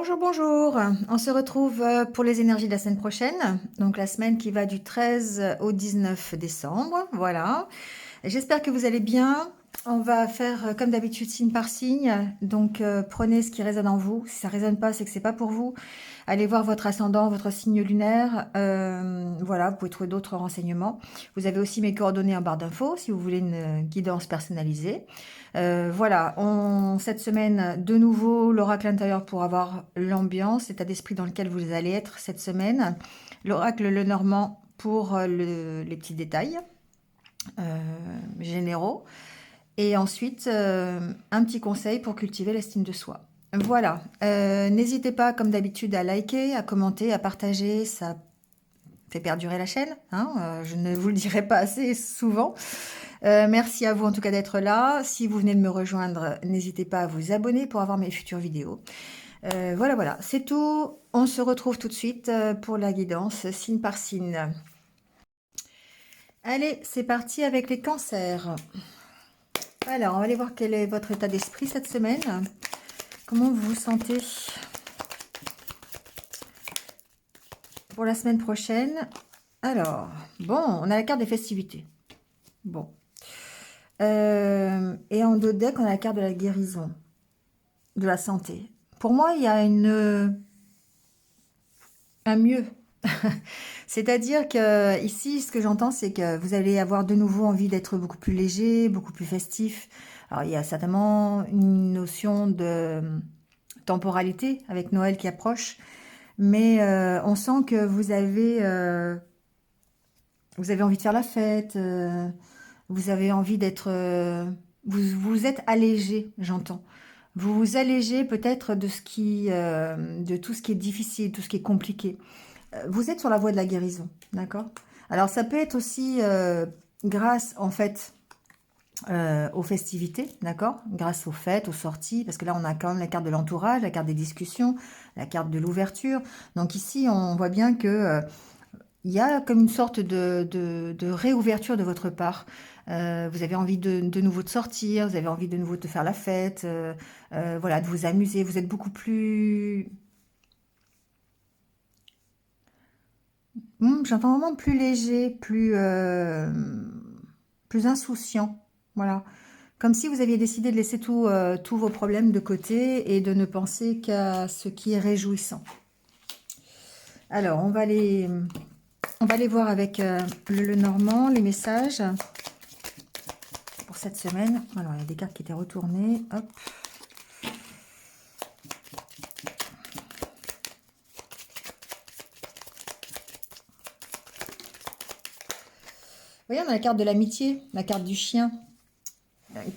Bonjour, bonjour. On se retrouve pour les énergies de la semaine prochaine. Donc la semaine qui va du 13 au 19 décembre. Voilà. J'espère que vous allez bien. On va faire comme d'habitude signe par signe. Donc prenez ce qui résonne en vous. Si ça résonne pas, c'est que c'est pas pour vous. Allez voir votre ascendant, votre signe lunaire. Voilà, vous pouvez trouver d'autres renseignements. Vous avez aussi mes coordonnées en barre d'infos si vous voulez une guidance personnalisée. Voilà, cette semaine, de nouveau, l'oracle intérieur pour avoir l'ambiance, l'état d'esprit dans lequel vous allez être cette semaine. L'oracle Lenormand pour les petits détails généraux. Et ensuite, un petit conseil pour cultiver l'estime de soi. Voilà, n'hésitez pas, comme d'habitude, à liker, à commenter, à partager, ça fait perdurer la chaîne, hein, je ne vous le dirai pas assez souvent. Merci à vous en tout cas d'être là. Si vous venez de me rejoindre, n'hésitez pas à vous abonner pour avoir mes futures vidéos. Voilà, voilà, c'est tout. On se retrouve tout de suite pour la guidance, signe par signe. Allez, c'est parti avec les cancers. Alors, on va aller voir quel est votre état d'esprit cette semaine. Comment vous vous sentez pour la semaine prochaine? Alors, bon, on a la carte des festivités. Bon. Et en dos de deck, on a la carte de la guérison, de la santé. Pour moi, il y a un mieux. C'est-à-dire que ici, ce que j'entends, c'est que vous allez avoir de nouveau envie d'être beaucoup plus léger, beaucoup plus festif. Alors, il y a certainement une notion de temporalité avec Noël qui approche, mais on sent que vous avez envie de faire la fête, vous avez envie d'être... vous êtes allégé, j'entends. Vous vous allégez peut-être de tout ce qui est difficile, tout ce qui est compliqué. Vous êtes sur la voie de la guérison, d'accord? Alors ça peut être aussi grâce en fait aux festivités, d'accord? Grâce aux fêtes, aux sorties, parce que là on a quand même la carte de l'entourage, la carte des discussions, la carte de l'ouverture. Donc ici on voit bien que il y a comme une sorte de réouverture de votre part. Vous avez envie de nouveau de sortir, vous avez envie de nouveau de faire la fête, voilà, de vous amuser. Vous êtes beaucoup plus... j'entends vraiment plus léger, plus insouciant. Voilà. Comme si vous aviez décidé de laisser tous vos problèmes de côté et de ne penser qu'à ce qui est réjouissant. Alors, on va aller voir avec le Normand les messages pour cette semaine. Alors, il y a des cartes qui étaient retournées. Hop. Vous voyez, on a la carte de l'amitié, la carte du chien.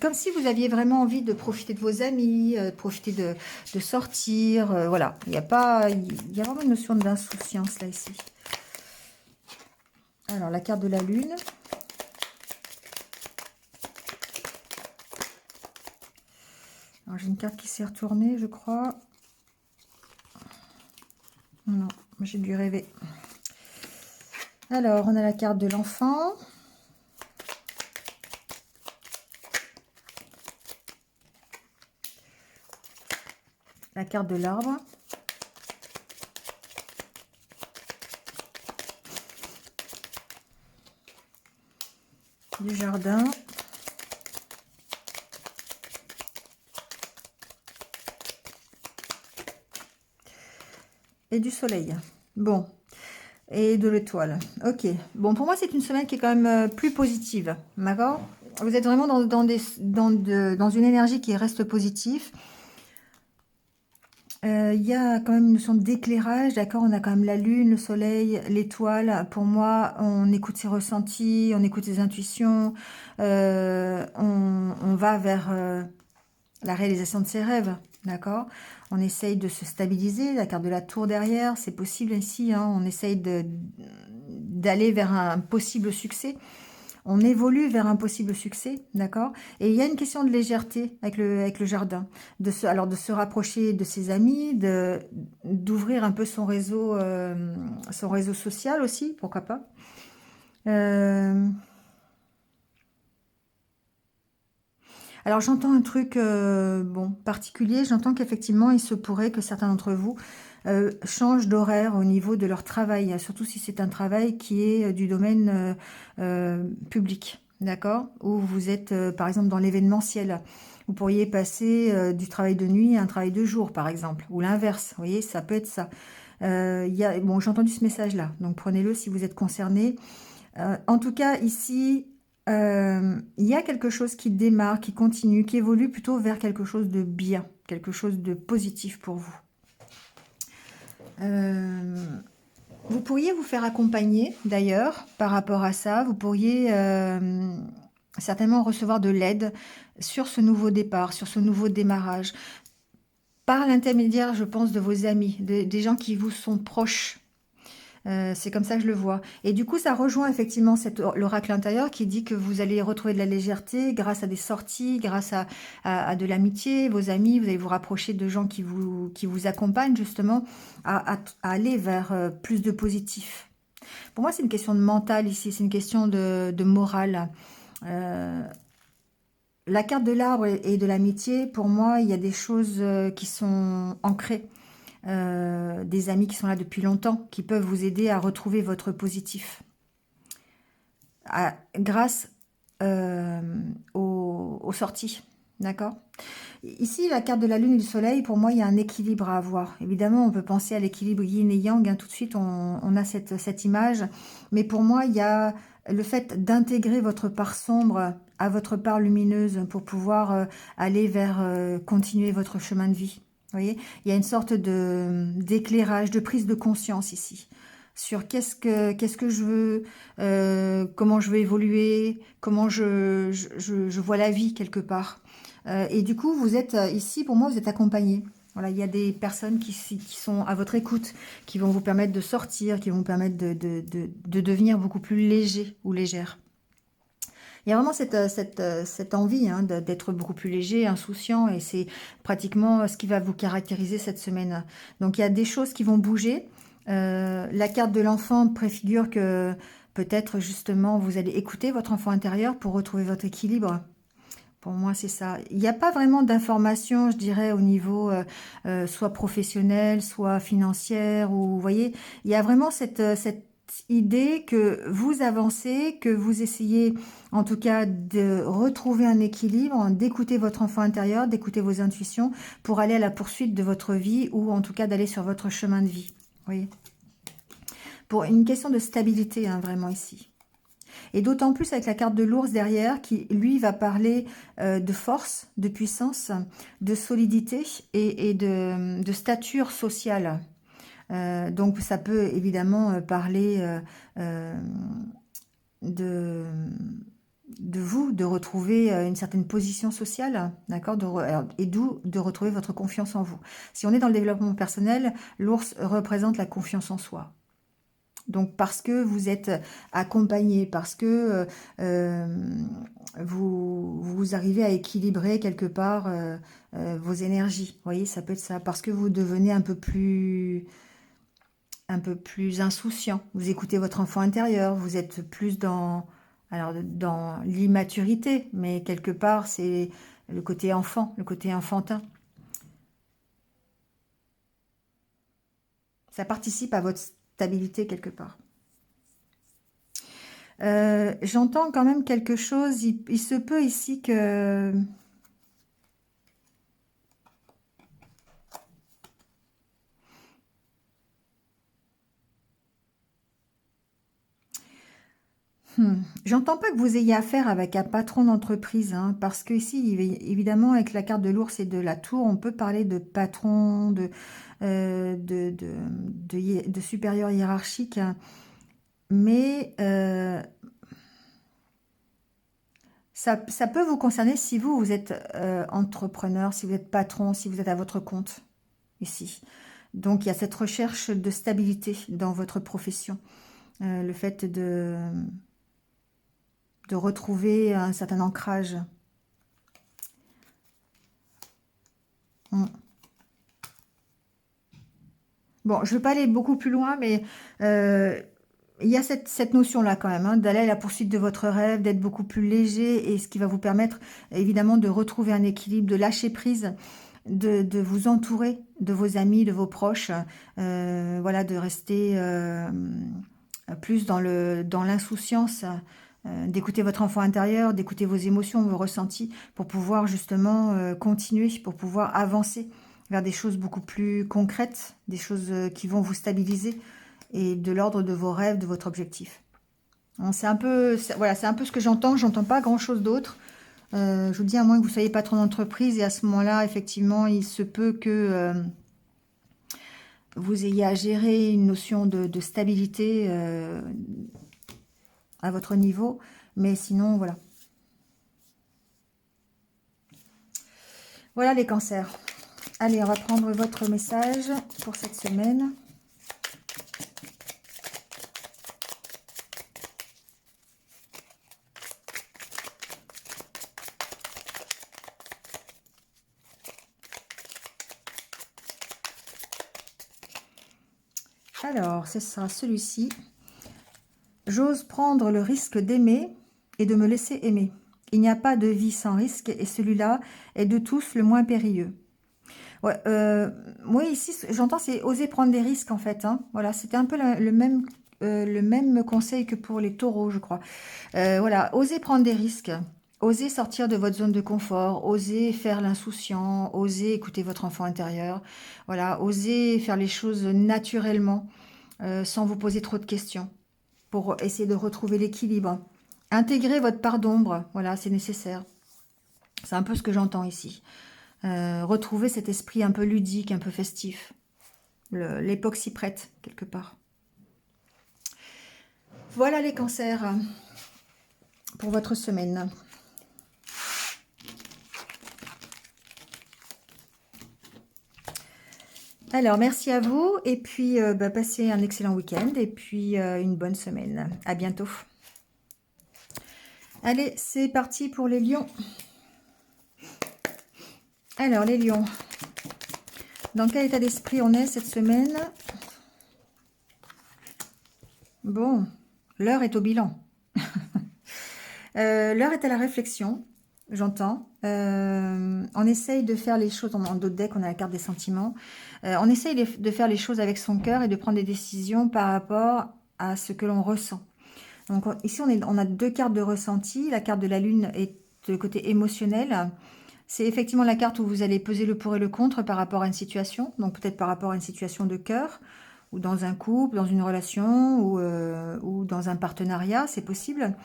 Comme si vous aviez vraiment envie de profiter de vos amis, profiter de sortir. Voilà, il y a vraiment une notion d'insouciance là, ici. Alors, la carte de la lune. Alors, j'ai une carte qui s'est retournée, je crois. Non, j'ai dû rêver. Alors, on a la carte de l'enfant. La carte de l'arbre. Du jardin. Et du soleil. Bon. Et de l'étoile. Ok. Bon, pour moi, c'est une semaine qui est quand même plus positive. D'accord? Vous êtes vraiment dans une énergie qui reste positive. Il y a quand même une notion d'éclairage, d'accord? On a quand même la lune, le soleil, l'étoile. Pour moi, on écoute ses ressentis, on écoute ses intuitions, on va vers la réalisation de ses rêves, d'accord? On essaye de se stabiliser, la carte de la tour derrière, c'est possible ici, hein? On essaye d'aller vers un possible succès. On évolue vers un possible succès, d'accord? Et il y a une question de légèreté avec le jardin. Alors de se rapprocher de ses amis, d'ouvrir un peu son réseau social aussi, pourquoi pas. Alors j'entends un truc bon, particulier, j'entends qu'effectivement il se pourrait que certains d'entre vous changent d'horaire au niveau de leur travail, surtout si c'est un travail qui est du domaine public, d'accord? Ou vous êtes par exemple dans l'événementiel. Vous pourriez passer du travail de nuit à un travail de jour, par exemple, ou l'inverse, vous voyez, ça peut être ça. Bon, j'ai entendu ce message-là, donc prenez-le si vous êtes concerné. En tout cas, ici, il y a quelque chose qui démarre, qui continue, qui évolue plutôt vers quelque chose de bien, quelque chose de positif pour vous. Vous pourriez vous faire accompagner, d'ailleurs, par rapport à ça. Vous pourriez certainement recevoir de l'aide sur ce nouveau départ, sur ce nouveau démarrage, par l'intermédiaire, je pense, de vos amis, des gens qui vous sont proches. C'est comme ça que je le vois. Et du coup, ça rejoint effectivement l'oracle intérieur qui dit que vous allez retrouver de la légèreté grâce à des sorties, grâce à de l'amitié, vos amis, vous allez vous rapprocher de gens qui vous accompagnent justement à aller vers plus de positif. Pour moi, c'est une question de mental ici, c'est une question de morale. Euh, la carte de l'arbre et de l'amitié, pour moi, il y a des choses qui sont ancrées. Des amis qui sont là depuis longtemps, qui peuvent vous aider à retrouver votre positif. Grâce aux sorties. D'accord? Ici, la carte de la lune et du soleil, pour moi, il y a un équilibre à avoir. Évidemment, on peut penser à l'équilibre yin et yang. Hein, tout de suite, on a cette image. Mais pour moi, il y a le fait d'intégrer votre part sombre à votre part lumineuse pour pouvoir aller vers continuer votre chemin de vie. Vous voyez, il y a une sorte d'éclairage, de prise de conscience ici sur qu'est-ce que je veux, comment je veux évoluer, comment je vois la vie quelque part. Et du coup, vous êtes ici, pour moi, vous êtes accompagné. Voilà, il y a des personnes qui sont à votre écoute, qui vont vous permettre de sortir, qui vont vous permettre de devenir beaucoup plus léger ou légère. Il y a vraiment cette envie hein, d'être beaucoup plus léger, insouciant, et c'est pratiquement ce qui va vous caractériser cette semaine. Donc il y a des choses qui vont bouger. La carte de l'enfant préfigure que peut-être justement vous allez écouter votre enfant intérieur pour retrouver votre équilibre. Pour moi, c'est ça. Il n'y a pas vraiment d'informations, je dirais, au niveau soit professionnel, soit financière, ou vous voyez, il y a vraiment cette idée que vous avancez, que vous essayez en tout cas de retrouver un équilibre, d'écouter votre enfant intérieur, d'écouter vos intuitions pour aller à la poursuite de votre vie ou en tout cas d'aller sur votre chemin de vie. Vous voyez, pour une question de stabilité, hein, vraiment ici. Et d'autant plus avec la carte de l'ours derrière, qui lui va parler de force, de puissance, de solidité et de stature sociale. Donc ça peut évidemment parler de, de vous, de retrouver une certaine position sociale, d'accord, et d'où de retrouver votre confiance en vous. Si on est dans le développement personnel, l'ours représente la confiance en soi. Donc parce que vous êtes accompagné, parce que vous arrivez à équilibrer quelque part vos énergies. Vous voyez, ça peut être ça. Parce que vous devenez un peu plus insouciant. Vous écoutez votre enfant intérieur, vous êtes plus dans l'immaturité, mais quelque part c'est le côté enfant, le côté enfantin. Ça participe à votre stabilité quelque part. J'entends quand même quelque chose. Il se peut ici que... J'entends pas que vous ayez affaire avec un patron d'entreprise, hein, parce que ici, évidemment, avec la carte de l'ours et de la tour, on peut parler de patron, de supérieur hiérarchique, hein. Mais ça peut vous concerner si vous êtes entrepreneur, si vous êtes patron, si vous êtes à votre compte, ici. Donc, il y a cette recherche de stabilité dans votre profession. Le fait de retrouver un certain ancrage. Mm. Bon, je ne veux pas aller beaucoup plus loin, mais il y a cette notion-là quand même, hein, d'aller à la poursuite de votre rêve, d'être beaucoup plus léger, et ce qui va vous permettre évidemment de retrouver un équilibre, de lâcher prise, de vous entourer de vos amis, de vos proches, voilà, de rester plus dans l'insouciance, d'écouter votre enfant intérieur, d'écouter vos émotions, vos ressentis, pour pouvoir justement continuer, pour pouvoir avancer vers des choses beaucoup plus concrètes, des choses qui vont vous stabiliser, et de l'ordre de vos rêves, de votre objectif. C'est un peu, voilà, c'est un peu ce que j'entends. J'entends pas grand-chose d'autre. Je vous dis, à moins que vous soyez patron d'entreprise, et à ce moment-là, effectivement, il se peut que vous ayez à gérer une notion de stabilité à votre niveau. Mais sinon, voilà. Voilà les cancers. Allez, on va prendre votre message pour cette semaine. Alors, ce sera celui-ci. J'ose prendre le risque d'aimer et de me laisser aimer. Il n'y a pas de vie sans risque, et celui-là est de tous le moins périlleux. Ouais, moi ici, j'entends, c'est oser prendre des risques en fait, hein. Voilà, c'était un peu le même conseil que pour les taureaux, je crois. Voilà, oser prendre des risques, oser sortir de votre zone de confort, oser faire l'insouciant, oser écouter votre enfant intérieur. Voilà, oser faire les choses naturellement, sans vous poser trop de questions, pour essayer de retrouver l'équilibre. Intégrer votre part d'ombre, voilà, c'est nécessaire. C'est un peu ce que j'entends ici. Retrouver cet esprit un peu ludique, un peu festif. L'époque s'y prête, quelque part. Voilà les cancers pour votre semaine. Alors, merci à vous, et puis passez un excellent week-end, et puis une bonne semaine. À bientôt. Allez, c'est parti pour les lions. Alors, les lions, dans quel état d'esprit on est cette semaine? Bon, l'heure est au bilan. L'heure est à la réflexion, j'entends. On essaye de faire les choses, en d'autres decks, on a la carte des sentiments. On essaye de faire les choses avec son cœur et de prendre des décisions par rapport à ce que l'on ressent. Donc ici, on a deux cartes de ressenti. La carte de la lune est le côté émotionnel. C'est effectivement la carte où vous allez peser le pour et le contre par rapport à une situation. Donc peut-être par rapport à une situation de cœur, ou dans un couple, dans une relation, ou dans un partenariat, c'est possible.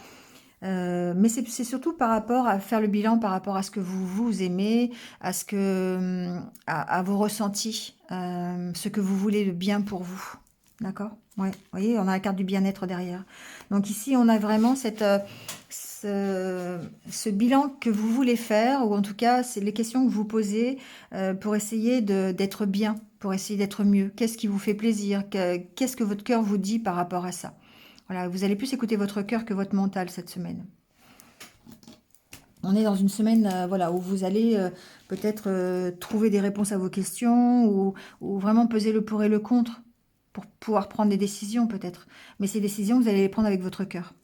Mais c'est surtout par rapport à faire le bilan, par rapport à ce que vous aimez, à ce que, à vos ressentis, ce que vous voulez de bien pour vous. D'accord? Ouais. Vous voyez, on a la carte du bien-être derrière. Donc ici, on a vraiment ce bilan que vous voulez faire, ou en tout cas, c'est les questions que vous posez pour essayer d'être bien, pour essayer d'être mieux. Qu'est-ce qui vous fait plaisir? Qu'est-ce que votre cœur vous dit par rapport à ça? Voilà, vous allez plus écouter votre cœur que votre mental cette semaine. On est dans une semaine voilà, où vous allez peut-être trouver des réponses à vos questions, ou vraiment peser le pour et le contre pour pouvoir prendre des décisions peut-être. Mais ces décisions, vous allez les prendre avec votre cœur.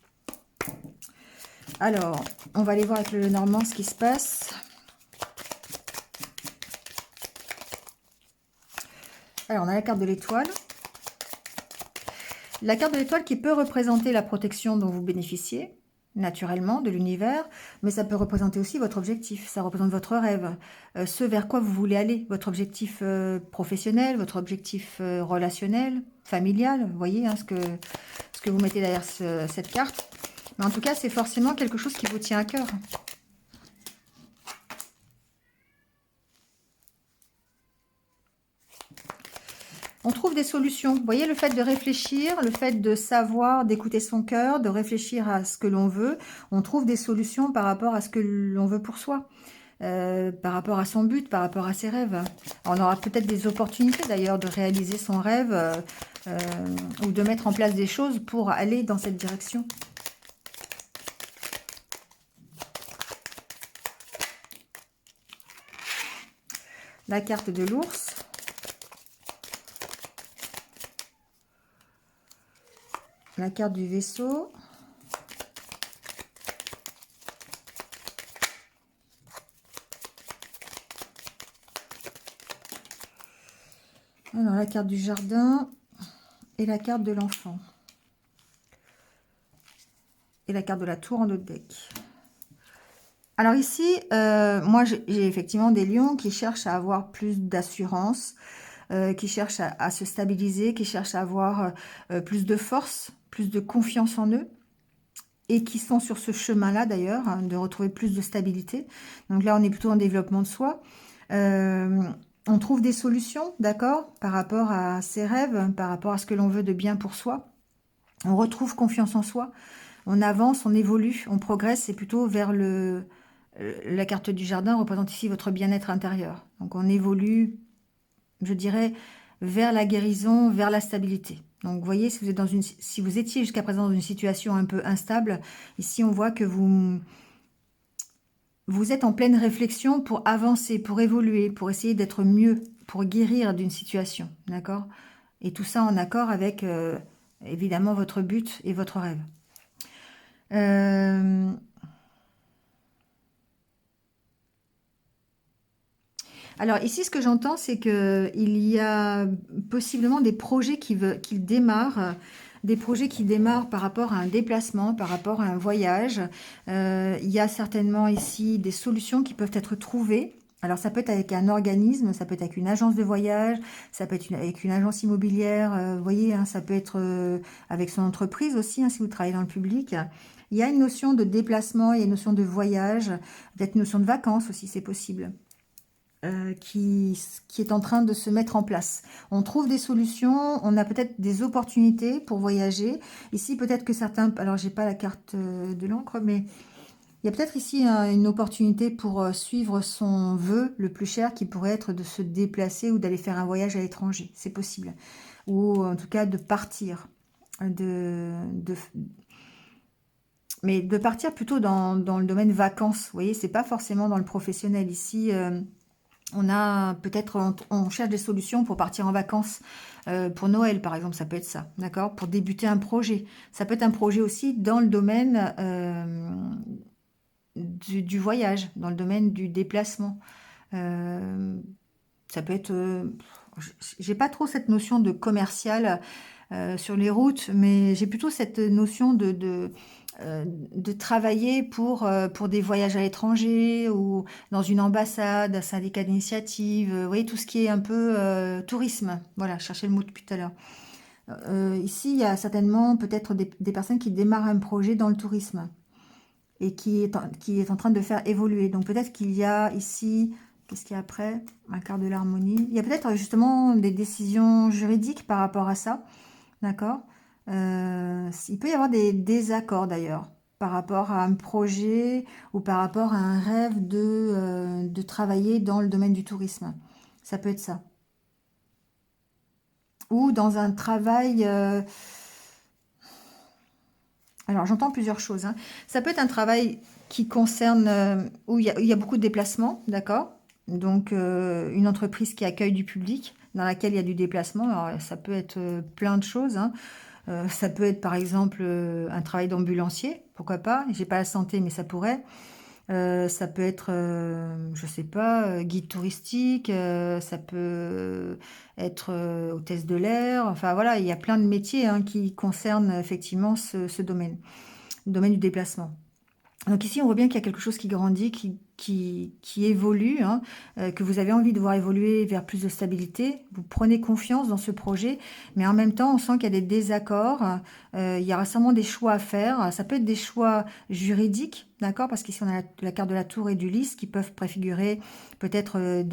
Alors, on va aller voir avec le Normand ce qui se passe. Alors, on a la carte de l'étoile. La carte de l'étoile qui peut représenter la protection dont vous bénéficiez, naturellement, de l'univers, mais ça peut représenter aussi votre objectif, ça représente votre rêve, ce vers quoi vous voulez aller, votre objectif professionnel, votre objectif relationnel, familial, vous voyez hein, ce que vous mettez derrière cette carte. Mais en tout cas, c'est forcément quelque chose qui vous tient à cœur. On trouve des solutions. Vous voyez, le fait de réfléchir, le fait de savoir, d'écouter son cœur, de réfléchir à ce que l'on veut, on trouve des solutions par rapport à ce que l'on veut pour soi, par rapport à son but, par rapport à ses rêves. On aura peut-être des opportunités d'ailleurs de réaliser son rêve ou de mettre en place des choses pour aller dans cette direction. La carte de l'ours. la carte du vaisseau. Alors, la carte du jardin et la carte de l'enfant. Et la carte de la tour en autre deck. Alors ici, moi j'ai effectivement des lions qui cherchent à avoir plus d'assurance, qui cherchent à se stabiliser, qui cherchent à avoir plus de force, plus de confiance en eux, et qui sont sur ce chemin-là d'ailleurs, hein, de retrouver plus de stabilité. Donc là, on est plutôt en développement de soi. On trouve des solutions, d'accord, par rapport à ses rêves, par rapport à ce que l'on veut de bien pour soi. On retrouve confiance en soi, on avance, on évolue, on progresse, c'est plutôt vers la carte du jardin représente ici votre bien-être intérieur. Donc on évolue, je dirais, vers la guérison, vers la stabilité. Donc vous voyez, si vous étiez jusqu'à présent dans une situation un peu instable, ici on voit que vous êtes en pleine réflexion pour avancer, pour évoluer, pour essayer d'être mieux, pour guérir d'une situation, d'accord? Et tout ça en accord avec, évidemment, votre but et votre rêve. Alors ici, ce que j'entends, c'est qu'il y a possiblement des projets qui démarrent, des projets qui démarrent par rapport à un déplacement, par rapport à un voyage. Il y a certainement ici des solutions qui peuvent être trouvées. Alors ça peut être avec un organisme, ça peut être avec une agence de voyage, ça peut être avec une agence immobilière, vous voyez, hein, ça peut être avec son entreprise aussi, hein, si vous travaillez dans le public. Il y a une notion de déplacement, il y a une notion de voyage, peut-être une notion de vacances aussi, c'est possible. Qui est en train de se mettre en place. On trouve des solutions, on a peut-être des opportunités pour voyager. Ici, peut-être que certains... Alors, j'ai pas la carte de l'encre, mais il y a peut-être ici une opportunité pour suivre son vœu le plus cher, qui pourrait être de se déplacer ou d'aller faire un voyage à l'étranger. C'est possible. Ou en tout cas de partir. Mais de partir plutôt dans le domaine vacances. Vous voyez, c'est pas forcément dans le professionnel. Ici... on a peut-être, on cherche des solutions pour partir en vacances, pour Noël par exemple, ça peut être ça, d'accord? Pour débuter un projet. Ça peut être un projet aussi dans le domaine du voyage, dans le domaine du déplacement. Ça peut être... j'ai pas trop cette notion de commercial sur les routes, mais j'ai plutôt cette notion de travailler pour des voyages à l'étranger ou dans une ambassade, un syndicat d'initiative, vous voyez, tout ce qui est un peu tourisme. Voilà, cherchez le mot depuis tout à l'heure. Ici, il y a certainement peut-être des personnes qui démarrent un projet dans le tourisme et qui est en train de faire évoluer. Donc peut-être qu'il y a ici, qu'est-ce qu'il y a après? Un quart de l'harmonie. Il y a peut-être justement des décisions juridiques par rapport à ça, d'accord? Il peut y avoir des désaccords d'ailleurs par rapport à un projet ou par rapport à un rêve de travailler dans le domaine du tourisme. Ça peut être ça. Ou dans un travail... alors j'entends plusieurs choses, hein. Ça peut être un travail qui concerne... où il y a beaucoup de déplacements, d'accord? Donc une entreprise qui accueille du public, dans laquelle il y a du déplacement. Alors ça peut être plein de choses, hein. Ça peut être par exemple un travail d'ambulancier, pourquoi pas, j'ai pas la santé mais ça pourrait. Ça peut être, je sais pas, guide touristique, ça peut être hôtesse de l'air, enfin voilà, il y a plein de métiers hein, qui concernent effectivement ce domaine, le domaine du déplacement. Donc ici, on voit bien qu'il y a quelque chose qui grandit, qui évolue, hein, que vous avez envie de voir évoluer vers plus de stabilité. Vous prenez confiance dans ce projet, mais en même temps, on sent qu'il y a des désaccords. Il y aura sûrement des choix à faire. Ça peut être des choix juridiques, d'accord? Parce qu'ici, on a la carte de la tour et du lys qui peuvent préfigurer peut-être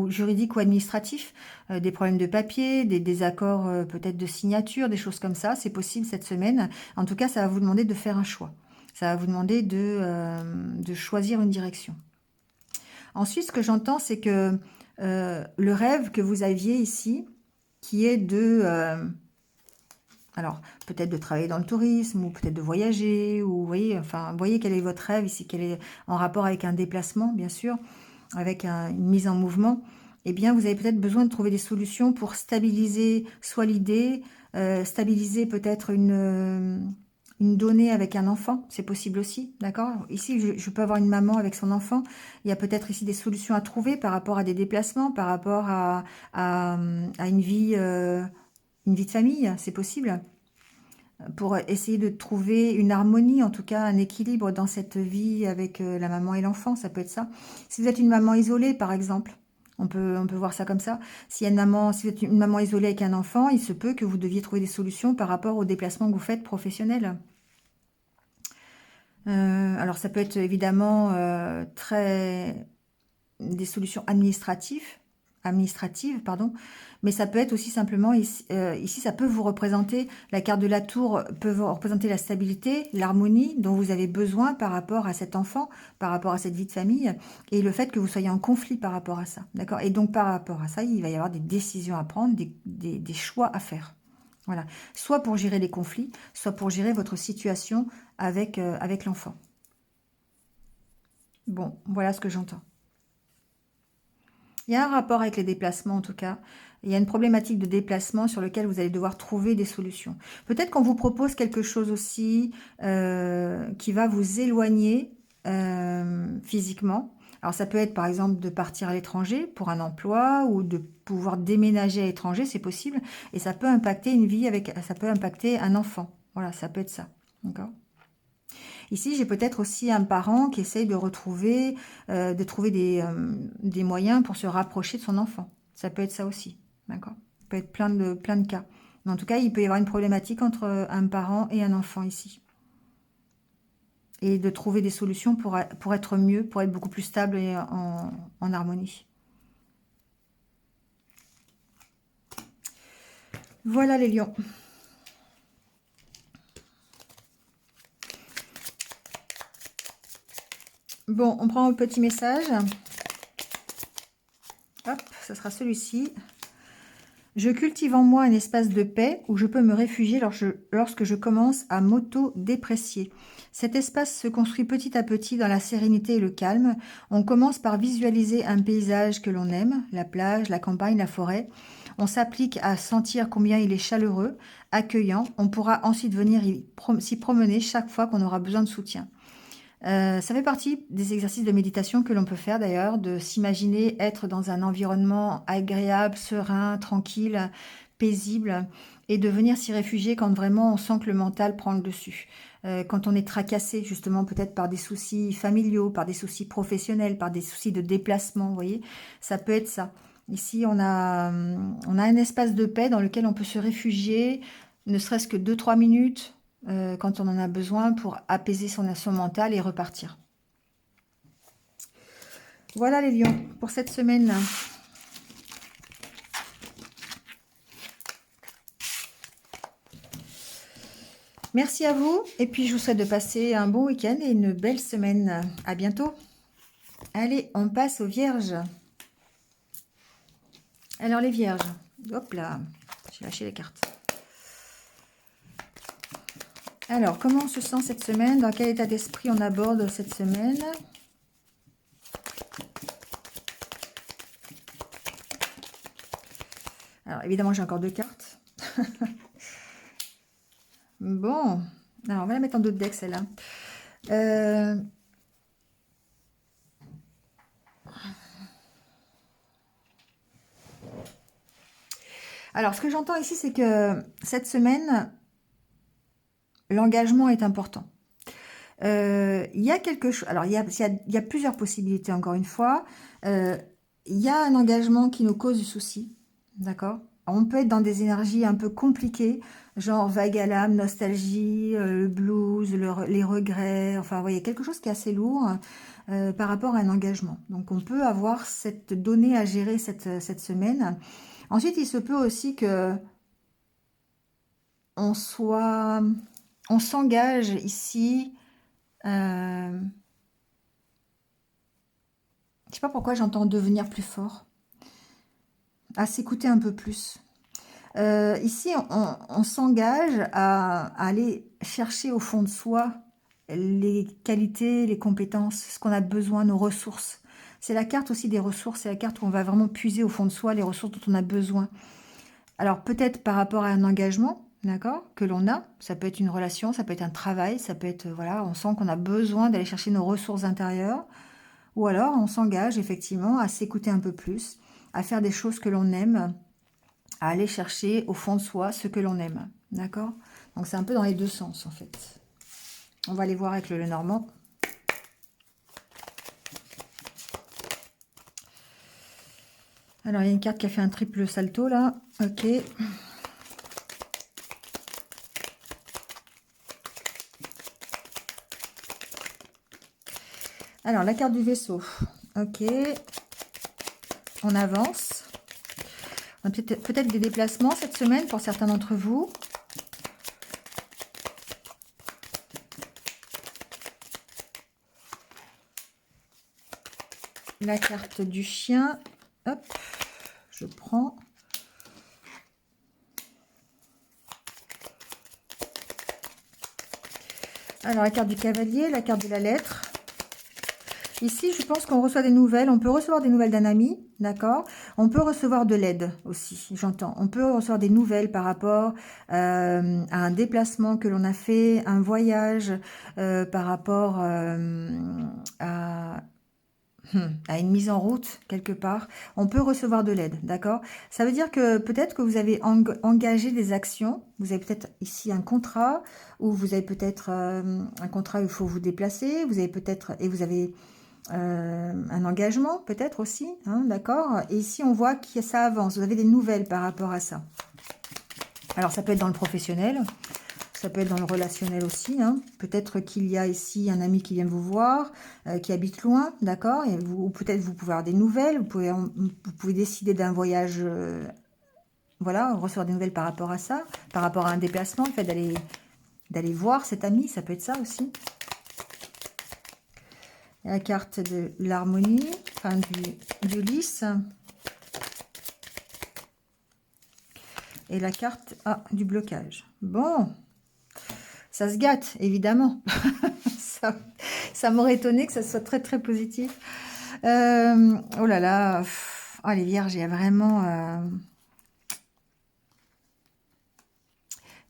juridiques ou administratifs, des problèmes de papier, des désaccords peut-être de signature, des choses comme ça. C'est possible cette semaine. En tout cas, ça va vous demander de faire un choix. Ça va vous demander de choisir une direction. Ensuite, ce que j'entends, c'est que le rêve que vous aviez ici, qui est alors, peut-être de travailler dans le tourisme, ou peut-être de voyager, ou vous voyez, enfin, vous voyez quel est votre rêve ici, quel est en rapport avec un déplacement, bien sûr, avec une mise en mouvement. Eh bien, vous avez peut-être besoin de trouver des solutions pour stabiliser soit l'idée, stabiliser peut-être une donnée avec un enfant, c'est possible aussi, d'accord? Ici, je peux avoir une maman avec son enfant. Il y a peut-être ici des solutions à trouver par rapport à des déplacements, par rapport à une vie de famille, c'est possible. Pour essayer de trouver une harmonie, en tout cas un équilibre dans cette vie avec la maman et l'enfant, ça peut être ça. Si vous êtes une maman isolée, par exemple, on peut voir ça comme ça. Si vous êtes une maman isolée avec un enfant, il se peut que vous deviez trouver des solutions par rapport aux déplacements que vous faites professionnels. Alors ça peut être évidemment des solutions administratives, pardon, mais ça peut être aussi simplement, ici ça peut vous représenter, la carte de la tour peut vous représenter la stabilité, l'harmonie dont vous avez besoin par rapport à cet enfant, par rapport à cette vie de famille, et le fait que vous soyez en conflit par rapport à ça, d'accord? Et donc par rapport à ça, il va y avoir des décisions à prendre, des choix à faire. Voilà, soit pour gérer les conflits, soit pour gérer votre situation avec l'enfant. Bon, voilà ce que j'entends. Il y a un rapport avec les déplacements en tout cas. Il y a une problématique de déplacement sur lequel vous allez devoir trouver des solutions. Peut-être qu'on vous propose quelque chose aussi qui va vous éloigner physiquement. Alors ça peut être par exemple de partir à l'étranger pour un emploi ou de pouvoir déménager à l'étranger, c'est possible. Et ça peut impacter une vie ça peut impacter un enfant. Voilà, ça peut être ça. D'accord ? Ici, j'ai peut-être aussi un parent qui essaye de trouver des moyens pour se rapprocher de son enfant. Ça peut être ça aussi, d'accord? Ça peut être plein de cas. Mais en tout cas, il peut y avoir une problématique entre un parent et un enfant ici. Et de trouver des solutions pour être mieux, pour être beaucoup plus stable et en harmonie. Voilà les lions. Bon, on prend un petit message. Hop, ça sera celui-ci. Je cultive en moi un espace de paix où je peux me réfugier lorsque je commence à m'auto-déprécier. Cet espace se construit petit à petit dans la sérénité et le calme. On commence par visualiser un paysage que l'on aime, la plage, la campagne, la forêt. On s'applique à sentir combien il est chaleureux, accueillant. On pourra ensuite venir s'y promener chaque fois qu'on aura besoin de soutien. Ça fait partie des exercices de méditation que l'on peut faire d'ailleurs, de s'imaginer être dans un environnement agréable, serein, tranquille, paisible, et de venir s'y réfugier quand vraiment on sent que le mental prend le dessus. Quand on est tracassé justement peut-être par des soucis familiaux, par des soucis professionnels, par des soucis de déplacement, vous voyez, ça peut être ça. Ici, on a un espace de paix dans lequel on peut se réfugier, ne serait-ce que 2-3 minutes, quand on en a besoin pour apaiser son mental et repartir. Voilà les lions pour cette semaine. Merci à vous et puis je vous souhaite de passer un bon week-end et une belle semaine. À bientôt. Allez, on passe aux vierges. Alors les vierges, hop là, j'ai lâché les cartes. Alors, comment on se sent cette semaine? Dans quel état d'esprit on aborde cette semaine? Alors, évidemment, j'ai encore 2 cartes. Bon, alors on va la mettre en d'autres decks, celle-là. Alors, ce que j'entends ici, c'est que cette semaine, l'engagement est important. Il y a quelque chose. Alors, il y a plusieurs possibilités, encore une fois. Il y a un engagement qui nous cause du souci. D'accord? On peut être dans des énergies un peu compliquées, genre vague à l'âme, nostalgie, le blues, les regrets. Enfin, vous voyez, quelque chose qui est assez lourd par rapport à un engagement. Donc, on peut avoir cette donnée à gérer cette semaine. Ensuite, il se peut aussi que on s'engage ici. Je ne sais pas pourquoi j'entends devenir plus fort. À s'écouter un peu plus. Ici, on s'engage à aller chercher au fond de soi les qualités, les compétences, ce qu'on a besoin, nos ressources. C'est la carte aussi des ressources, c'est la carte où on va vraiment puiser au fond de soi les ressources dont on a besoin. Alors peut-être par rapport à un engagement, d'accord, que l'on a. Ça peut être une relation, ça peut être un travail, ça peut être, voilà, on sent qu'on a besoin d'aller chercher nos ressources intérieures. Ou alors on s'engage effectivement à s'écouter un peu plus, à faire des choses que l'on aime, à aller chercher au fond de soi ce que l'on aime. D'accord? Donc c'est un peu dans les deux sens en fait. On va aller voir avec le Lenormand. Alors, il y a une carte qui a fait un triple salto, là. Ok. Alors, la carte du vaisseau. Ok. On avance. On a peut-être des déplacements cette semaine pour certains d'entre vous. La carte du chien. Hop. Je prends. Alors, la carte du cavalier, la carte de la lettre. Ici, je pense qu'on reçoit des nouvelles. On peut recevoir des nouvelles d'un ami, d'accord? On peut recevoir de l'aide aussi, j'entends. On peut recevoir des nouvelles par rapport à un déplacement que l'on a fait, un voyage, par rapport à une mise en route quelque part. On peut recevoir de l'aide, d'accord? Ça veut dire que peut-être que vous avez engagé des actions. Vous avez peut-être ici un contrat, ou vous avez peut-être un contrat où il faut vous déplacer. Vous avez peut-être, et vous avez un engagement peut-être aussi, hein, d'accord? Et ici, on voit que ça avance. Vous avez des nouvelles par rapport à ça. Alors, ça peut être dans le professionnel, ça peut être dans le relationnel aussi. Hein. Peut-être qu'il y a ici un ami qui vient vous voir, qui habite loin, d'accord? Ou peut-être vous pouvez avoir des nouvelles, vous pouvez décider d'un voyage, voilà, recevoir des nouvelles par rapport à ça, par rapport à un déplacement, le fait d'aller voir cet ami, ça peut être ça aussi. La carte de l'harmonie, enfin du lys. Et la carte du blocage. Bon, ça se gâte, évidemment. ça m'aurait étonné que ça soit très, très positif. Oh là là, oh, les vierges, il y a vraiment...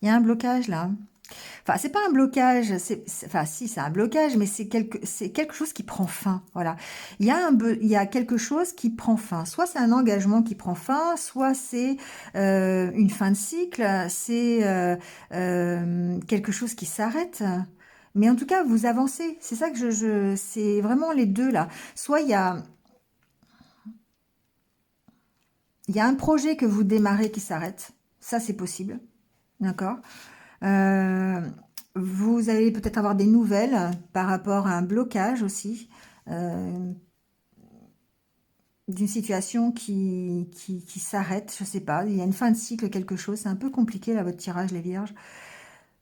il y a un blocage, là. Enfin, c'est pas un blocage, enfin si, c'est un blocage, mais c'est quelque chose qui prend fin, voilà. Il y a quelque chose qui prend fin. Soit c'est un engagement qui prend fin, soit c'est une fin de cycle, c'est quelque chose qui s'arrête. Mais en tout cas, vous avancez. C'est ça que c'est vraiment les deux là. Soit il y a un projet que vous démarrez qui s'arrête. Ça, c'est possible. D'accord? Euh, Vous allez peut-être avoir des nouvelles par rapport à un blocage aussi, euh, d'une situation qui s'arrête, je sais pas, il y a une fin de cycle, quelque chose, c'est un peu compliqué là, votre tirage, les vierges.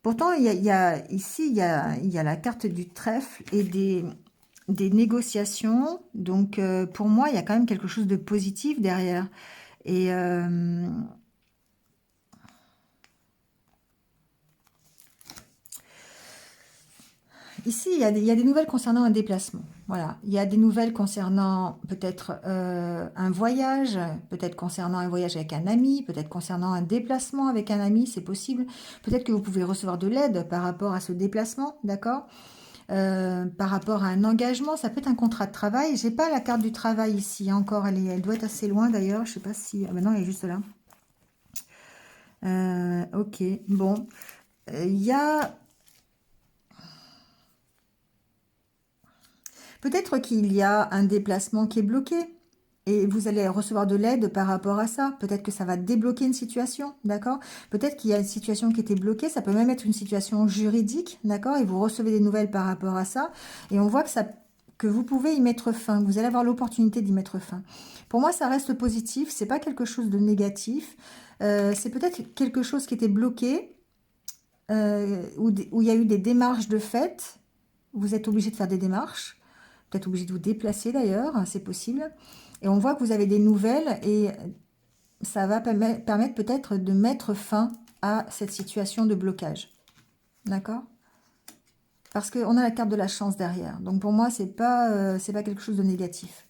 Pourtant, ici, il y a la carte du trèfle et des négociations, donc pour moi, il y a quand même quelque chose de positif derrière. Et ici, il y a des nouvelles concernant un déplacement. Voilà, il y a des nouvelles concernant peut-être un voyage, peut-être concernant un voyage avec un ami, peut-être concernant un déplacement avec un ami, c'est possible. Peut-être que vous pouvez recevoir de l'aide par rapport à ce déplacement, d'accord? Par rapport à un engagement, ça peut être un contrat de travail. J'ai pas la carte du travail ici encore, elle doit être assez loin d'ailleurs. Je sais pas si, ah ben non, elle est juste là. Ok, bon, il y a peut-être qu'il y a un déplacement qui est bloqué et vous allez recevoir de l'aide par rapport à ça. Peut-être que ça va débloquer une situation, d'accord? Peut-être qu'il y a une situation qui était bloquée, ça peut même être une situation juridique, d'accord? Et vous recevez des nouvelles par rapport à ça. Et on voit que vous pouvez y mettre fin, que vous allez avoir l'opportunité d'y mettre fin. Pour moi, ça reste positif, c'est pas quelque chose de négatif. C'est peut-être quelque chose qui était bloqué, où il y a eu des démarches de fait. Vous êtes obligé de faire des démarches. Peut-être obligé de vous déplacer d'ailleurs, hein, c'est possible. Et on voit que vous avez des nouvelles et ça va permettre peut-être de mettre fin à cette situation de blocage. D'accord? Parce qu'on a la carte de la chance derrière. Donc pour moi, c'est pas quelque chose de négatif.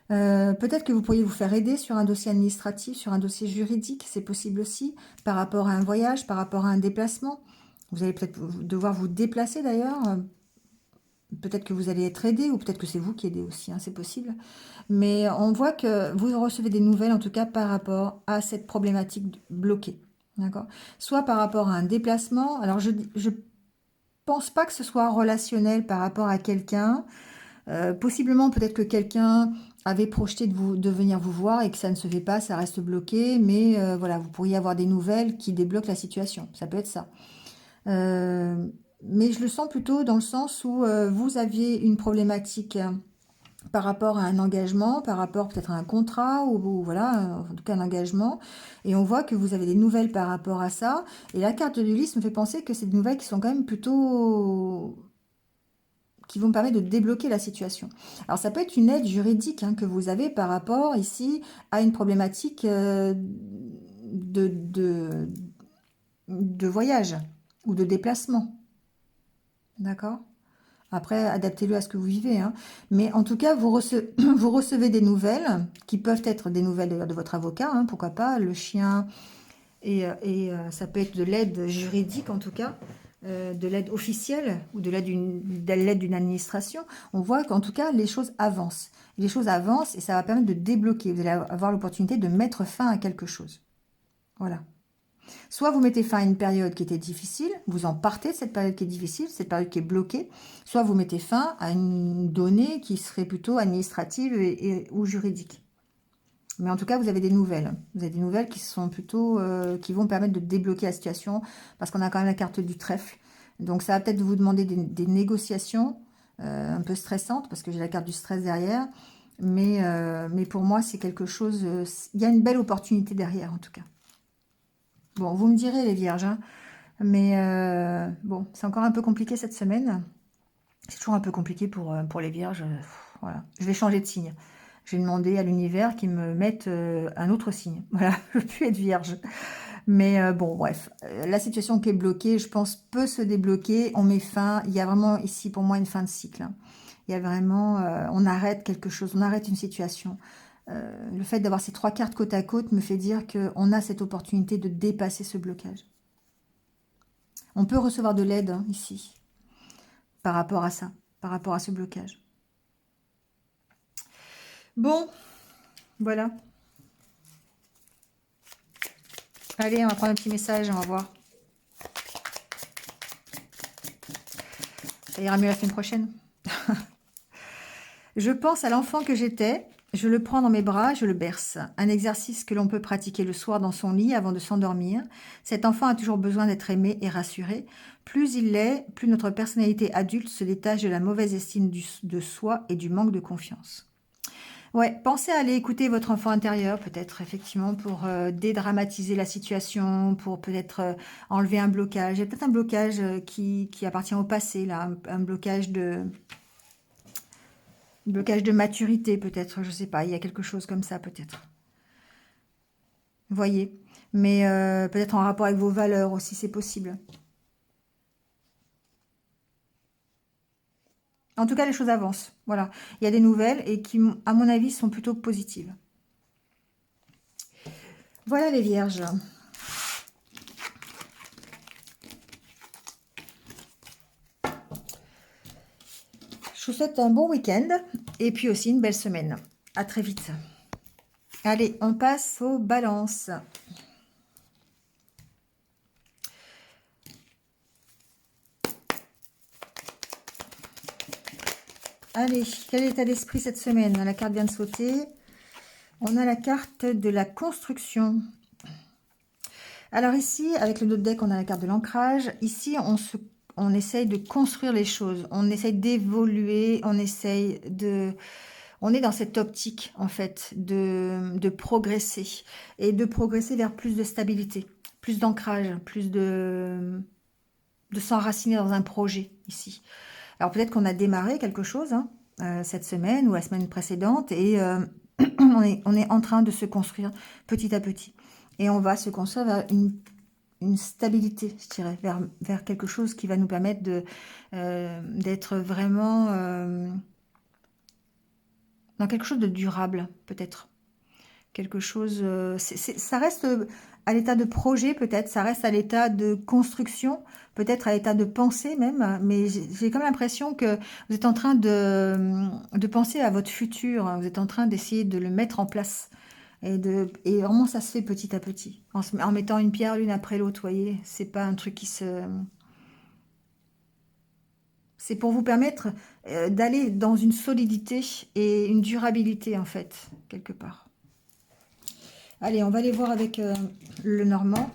Peut-être que vous pourriez vous faire aider sur un dossier administratif, sur un dossier juridique, c'est possible aussi, par rapport à un voyage, par rapport à un déplacement. Vous allez peut-être devoir vous déplacer d'ailleurs. Peut-être que vous allez être aidé ou peut-être que c'est vous qui aidez aussi, hein, c'est possible. Mais on voit que vous recevez des nouvelles, en tout cas par rapport à cette problématique bloquée. D'accord? Soit par rapport à un déplacement. Alors, je pense pas que ce soit relationnel par rapport à quelqu'un. Possiblement, peut-être que quelqu'un avait projeté de venir vous voir et que ça ne se fait pas, ça reste bloqué. Mais voilà, vous pourriez avoir des nouvelles qui débloquent la situation. Ça peut être ça. Euh, mais je le sens plutôt dans le sens où vous aviez une problématique par rapport à un engagement, par rapport peut-être à un contrat, ou voilà, en tout cas un engagement, et on voit que vous avez des nouvelles par rapport à ça, et la carte de l'Ulysse me fait penser que c'est des nouvelles qui sont quand même plutôt qui vont me permettre de débloquer la situation. Alors ça peut être une aide juridique hein, que vous avez par rapport ici à une problématique de, de, de voyage ou de déplacement. D'accord? Après, adaptez-le à ce que vous vivez, hein. Mais en tout cas, vous recevez des nouvelles, qui peuvent être des nouvelles de votre avocat, hein, pourquoi pas, le chien, ça peut être de l'aide juridique en tout cas, de l'aide officielle ou de l'aide d'une administration. On voit qu'en tout cas, les choses avancent. Les choses avancent et ça va permettre de débloquer. Vous allez avoir l'opportunité de mettre fin à quelque chose. Voilà. Soit vous mettez fin à une période qui était difficile, vous en partez de cette période qui est difficile, cette période qui est bloquée, soit vous mettez fin à une donnée qui serait plutôt administrative ou juridique. Mais en tout cas, vous avez des nouvelles. Vous avez des nouvelles qui sont plutôt, qui vont permettre de débloquer la situation, parce qu'on a quand même la carte du trèfle. Donc ça va peut-être vous demander des négociations un peu stressantes, parce que j'ai la carte du stress derrière. Mais pour moi, c'est quelque chose... il y a une belle opportunité derrière, en tout cas. Bon, vous me direz les vierges, hein, mais bon, c'est encore un peu compliqué cette semaine. C'est toujours un peu compliqué pour les vierges. Voilà. Je vais changer de signe. J'ai demandé à l'univers qu'il me mette un autre signe. Voilà, je ne veux plus être vierge. Mais bon, bref. La situation qui est bloquée, je pense, peut se débloquer. On met fin. Il y a vraiment ici, pour moi, une fin de cycle, hein. Il y a vraiment... on arrête quelque chose, on arrête une situation. Le fait d'avoir ces trois cartes côte à côte me fait dire qu'on a cette opportunité de dépasser ce blocage. On peut recevoir de l'aide hein, ici, par rapport à ça, par rapport à ce blocage. Bon, voilà. Allez, on va prendre un petit message, on va voir. Ça ira mieux la semaine prochaine. Je pense à l'enfant que j'étais, je le prends dans mes bras, je le berce. Un exercice que l'on peut pratiquer le soir dans son lit avant de s'endormir. Cet enfant a toujours besoin d'être aimé et rassuré. Plus il l'est, plus notre personnalité adulte se détache de la mauvaise estime de soi et du manque de confiance. Ouais, pensez à aller écouter votre enfant intérieur, peut-être effectivement pour dédramatiser la situation, pour peut-être enlever un blocage. Il y a peut-être un blocage qui appartient au passé, là, un blocage de maturité, peut-être, je sais pas, il y a quelque chose comme ça, peut-être. Vous voyez, mais peut-être en rapport avec vos valeurs aussi, c'est possible. En tout cas, les choses avancent, voilà. Il y a des nouvelles et qui, à mon avis, sont plutôt positives. Voilà les vierges. Je vous souhaite un bon week-end et puis aussi une belle semaine. À très vite. Allez, on passe aux balances. Allez, quel état d'esprit cette semaine? La carte vient de sauter. On a la carte de la construction. Alors ici, avec le dos de deck, on a la carte de l'ancrage. Ici, on essaye de construire les choses. On essaye d'évoluer. On est dans cette optique, en fait, de progresser. Et de progresser vers plus de stabilité, plus d'ancrage, plus de s'enraciner dans un projet, ici. Alors peut-être qu'on a démarré quelque chose, hein, cette semaine ou la semaine précédente, et on est en train de se construire petit à petit. Et on va se construire vers une stabilité, je dirais, vers quelque chose qui va nous permettre d'être vraiment dans quelque chose de durable, peut-être. Quelque chose, ça reste à l'état de projet, peut-être, ça reste à l'état de construction, peut-être à l'état de pensée même, mais j'ai comme l'impression que vous êtes en train de penser à votre futur, hein. Vous êtes en train d'essayer de le mettre en place. Et vraiment, ça se fait petit à petit, en mettant une pierre l'une après l'autre, vous voyez. C'est pas un truc qui se... C'est pour vous permettre d'aller dans une solidité et une durabilité, en fait, quelque part. Allez, on va aller voir avec le Normand.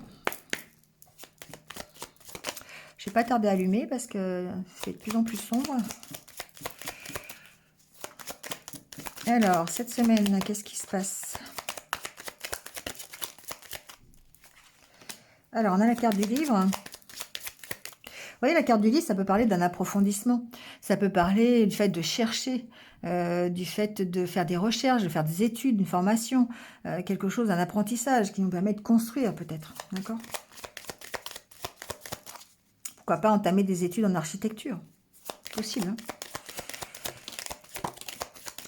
Je vais pas tarder à allumer parce que c'est de plus en plus sombre. Alors, cette semaine, qu'est-ce qui se passe? Alors, on a la carte du livre. Vous voyez, la carte du livre, ça peut parler d'un approfondissement. Ça peut parler du fait de chercher, du fait de faire des recherches, de faire des études, une formation, quelque chose, un apprentissage qui nous permet de construire peut-être. D'accord? Pourquoi pas entamer des études en architecture? C'est possible, hein?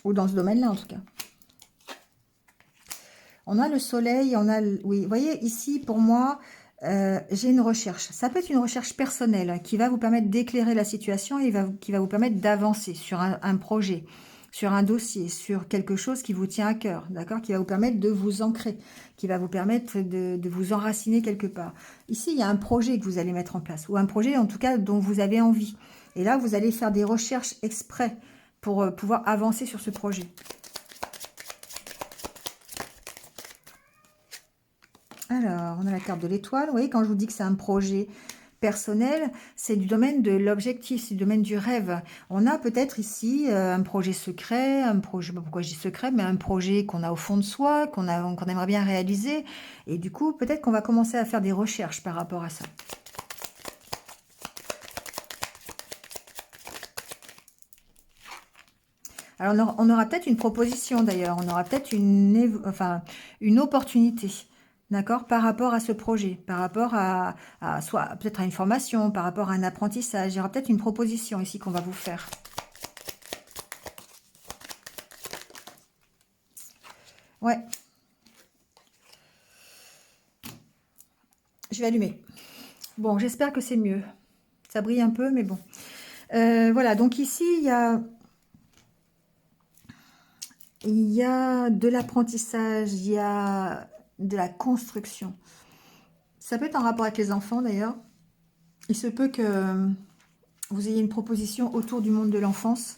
Ou dans ce domaine-là, en tout cas. On a le soleil, on a... Oui, vous voyez, ici, pour moi, j'ai une recherche. Ça peut être une recherche personnelle hein, qui va vous permettre d'éclairer la situation et qui va vous permettre d'avancer sur un projet, sur un dossier, sur quelque chose qui vous tient à cœur, d'accord? Qui va vous permettre de vous ancrer, qui va vous permettre de vous enraciner quelque part. Ici, il y a un projet que vous allez mettre en place, ou un projet, en tout cas, dont vous avez envie. Et là, vous allez faire des recherches exprès pour pouvoir avancer sur ce projet. Alors, on a la carte de l'étoile. Vous voyez, quand je vous dis que c'est un projet personnel, c'est du domaine de l'objectif, c'est du domaine du rêve. On a peut-être ici un projet secret, un projet, je sais pas pourquoi je dis secret, mais un projet qu'on a au fond de soi, qu'on aimerait bien réaliser. Et du coup, peut-être qu'on va commencer à faire des recherches par rapport à ça. Alors, on aura peut-être une proposition d'ailleurs, on aura peut-être une opportunité. D'accord, par rapport à ce projet, par rapport à soit peut-être à une formation, par rapport à un apprentissage. Il y aura peut-être une proposition ici qu'on va vous faire. Ouais. Je vais allumer. Bon, j'espère que c'est mieux. Ça brille un peu, mais bon. Voilà, donc ici, il y a de l'apprentissage, il y a de la construction. Ça peut être en rapport avec les enfants, d'ailleurs. Il se peut que vous ayez une proposition autour du monde de l'enfance,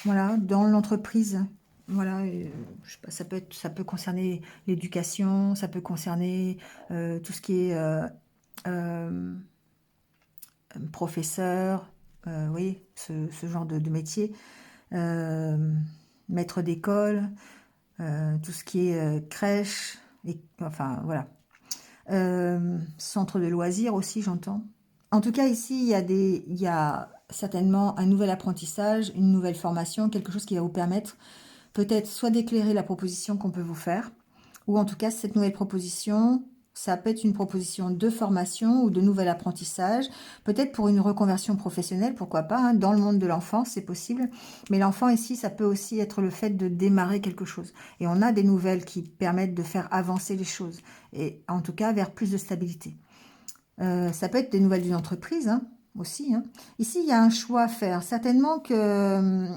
voilà, dans l'entreprise. Voilà, je sais pas, ça peut concerner l'éducation, ça peut concerner tout ce qui est euh, professeur, vous voyez, ce genre de métier, maître d'école, tout ce qui est crèche, enfin voilà, centre de loisirs aussi, j'entends. En tout cas, ici, il y a certainement un nouvel apprentissage, une nouvelle formation, quelque chose qui va vous permettre peut-être soit d'éclairer la proposition qu'on peut vous faire, ou en tout cas, cette nouvelle proposition, ça peut être une proposition de formation ou de nouvel apprentissage, peut-être pour une reconversion professionnelle, pourquoi pas, hein, dans le monde de l'enfance, c'est possible. Mais l'enfant ici, ça peut aussi être le fait de démarrer quelque chose. Et on a des nouvelles qui permettent de faire avancer les choses, et en tout cas vers plus de stabilité. Ça peut être des nouvelles d'une entreprise hein, aussi. Hein. Ici, il y a un choix à faire. Certainement que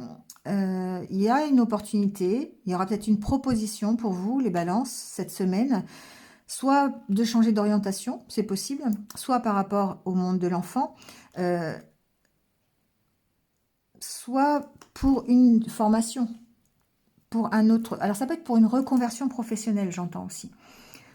il y a une opportunité, il y aura peut-être une proposition pour vous, les balances, cette semaine, soit de changer d'orientation, c'est possible, soit par rapport au monde de l'enfant, soit pour une formation, pour un autre... Alors ça peut être pour une reconversion professionnelle, j'entends aussi.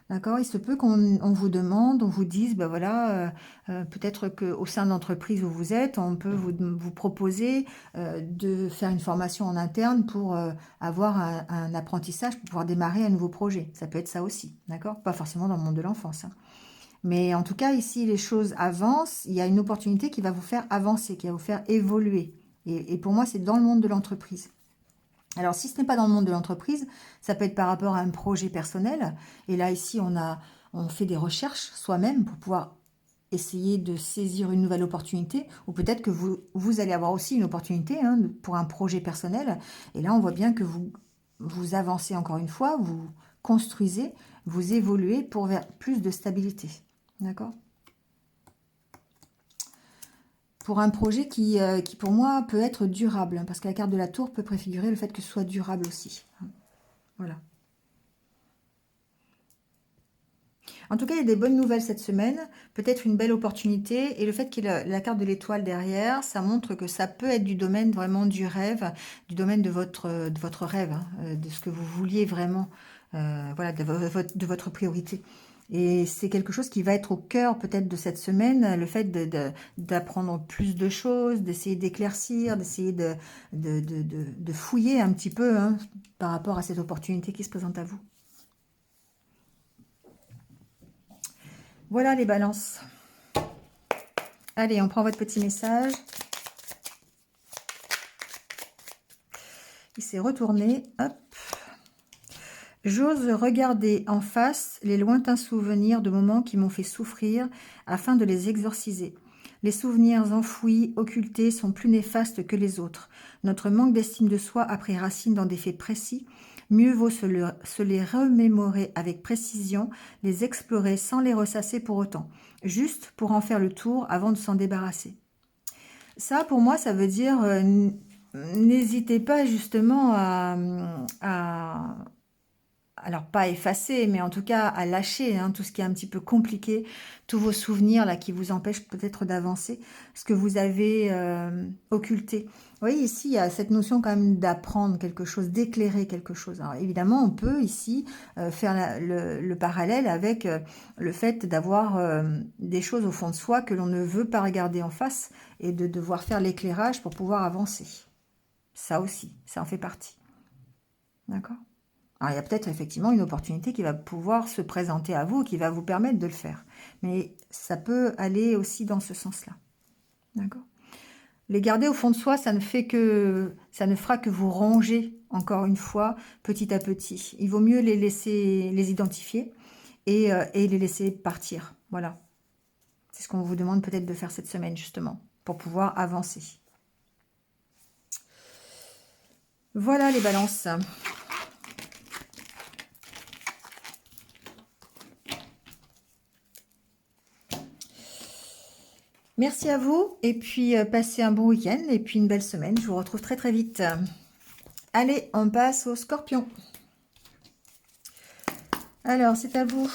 D'accord, il se peut qu'on vous demande, on vous dise, ben voilà, peut-être qu'au sein de l'entreprise où vous êtes, on peut vous proposer de faire une formation en interne pour avoir un apprentissage, pour pouvoir démarrer un nouveau projet. Ça peut être ça aussi, d'accord? Pas forcément dans le monde de l'enfance. Hein. Mais en tout cas, ici, les choses avancent. Il y a une opportunité qui va vous faire avancer, qui va vous faire évoluer. Et pour moi, c'est dans le monde de l'entreprise. Alors, si ce n'est pas dans le monde de l'entreprise, ça peut être par rapport à un projet personnel. Et là, ici, on fait des recherches soi-même pour pouvoir essayer de saisir une nouvelle opportunité, ou peut-être que vous allez avoir aussi une opportunité hein, pour un projet personnel. Et là, on voit bien que vous avancez encore une fois, vous construisez, vous évoluez pour vers plus de stabilité. D'accord? Pour un projet qui, pour moi, peut être durable, hein, parce que la carte de la tour peut préfigurer le fait que ce soit durable aussi. Voilà. En tout cas, il y a des bonnes nouvelles cette semaine, peut-être une belle opportunité, et le fait qu'il y ait la carte de l'étoile derrière, ça montre que ça peut être du domaine vraiment du rêve, du domaine de votre rêve, hein, de ce que vous vouliez vraiment, voilà, de votre priorité. Et c'est quelque chose qui va être au cœur peut-être de cette semaine, le fait d'apprendre plus de choses, d'essayer d'éclaircir, d'essayer de fouiller un petit peu hein, par rapport à cette opportunité qui se présente à vous. Voilà les balances. Allez, on prend votre petit message. Il s'est retourné. Hop. J'ose regarder en face les lointains souvenirs de moments qui m'ont fait souffrir afin de les exorciser. Les souvenirs enfouis, occultés, sont plus néfastes que les autres. Notre manque d'estime de soi a pris racine dans des faits précis. Mieux vaut se les remémorer avec précision, les explorer sans les ressasser pour autant, juste pour en faire le tour avant de s'en débarrasser. Ça, pour moi, ça veut dire n'hésitez pas justement alors pas effacer, mais en tout cas à lâcher hein, tout ce qui est un petit peu compliqué, tous vos souvenirs là qui vous empêchent peut-être d'avancer, ce que vous avez occulté. Vous voyez ici, il y a cette notion quand même d'apprendre quelque chose, d'éclairer quelque chose. Alors évidemment, on peut ici faire le parallèle avec le fait d'avoir des choses au fond de soi que l'on ne veut pas regarder en face et de devoir faire l'éclairage pour pouvoir avancer. Ça aussi, ça en fait partie. D'accord ? Alors, il y a peut-être effectivement une opportunité qui va pouvoir se présenter à vous, qui va vous permettre de le faire. Mais ça peut aller aussi dans ce sens-là. D'accord ? Les garder au fond de soi, ça ne fera que vous ronger, encore une fois, petit à petit. Il vaut mieux les laisser, les identifier et les laisser partir. Voilà. C'est ce qu'on vous demande peut-être de faire cette semaine, justement, pour pouvoir avancer. Voilà les balances. Merci à vous et puis passez un bon week-end et puis une belle semaine. Je vous retrouve très très vite. Allez, on passe au Scorpion. Alors, c'est à vous.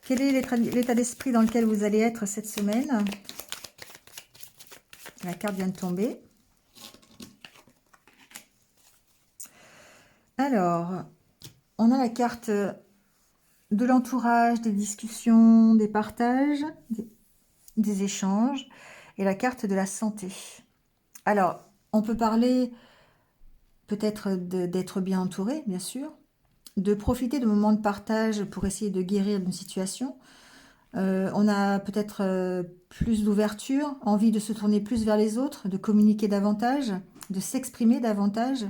Quel est l'état d'esprit dans lequel vous allez être cette semaine? La carte vient de tomber. Alors, on a la carte de l'entourage, des discussions, des partages, des échanges, et la carte de la santé. Alors, on peut parler peut-être d'être bien entouré, bien sûr, de profiter de moments de partage pour essayer de guérir d'une situation. On a peut-être plus d'ouverture, envie de se tourner plus vers les autres, de communiquer davantage, de s'exprimer davantage.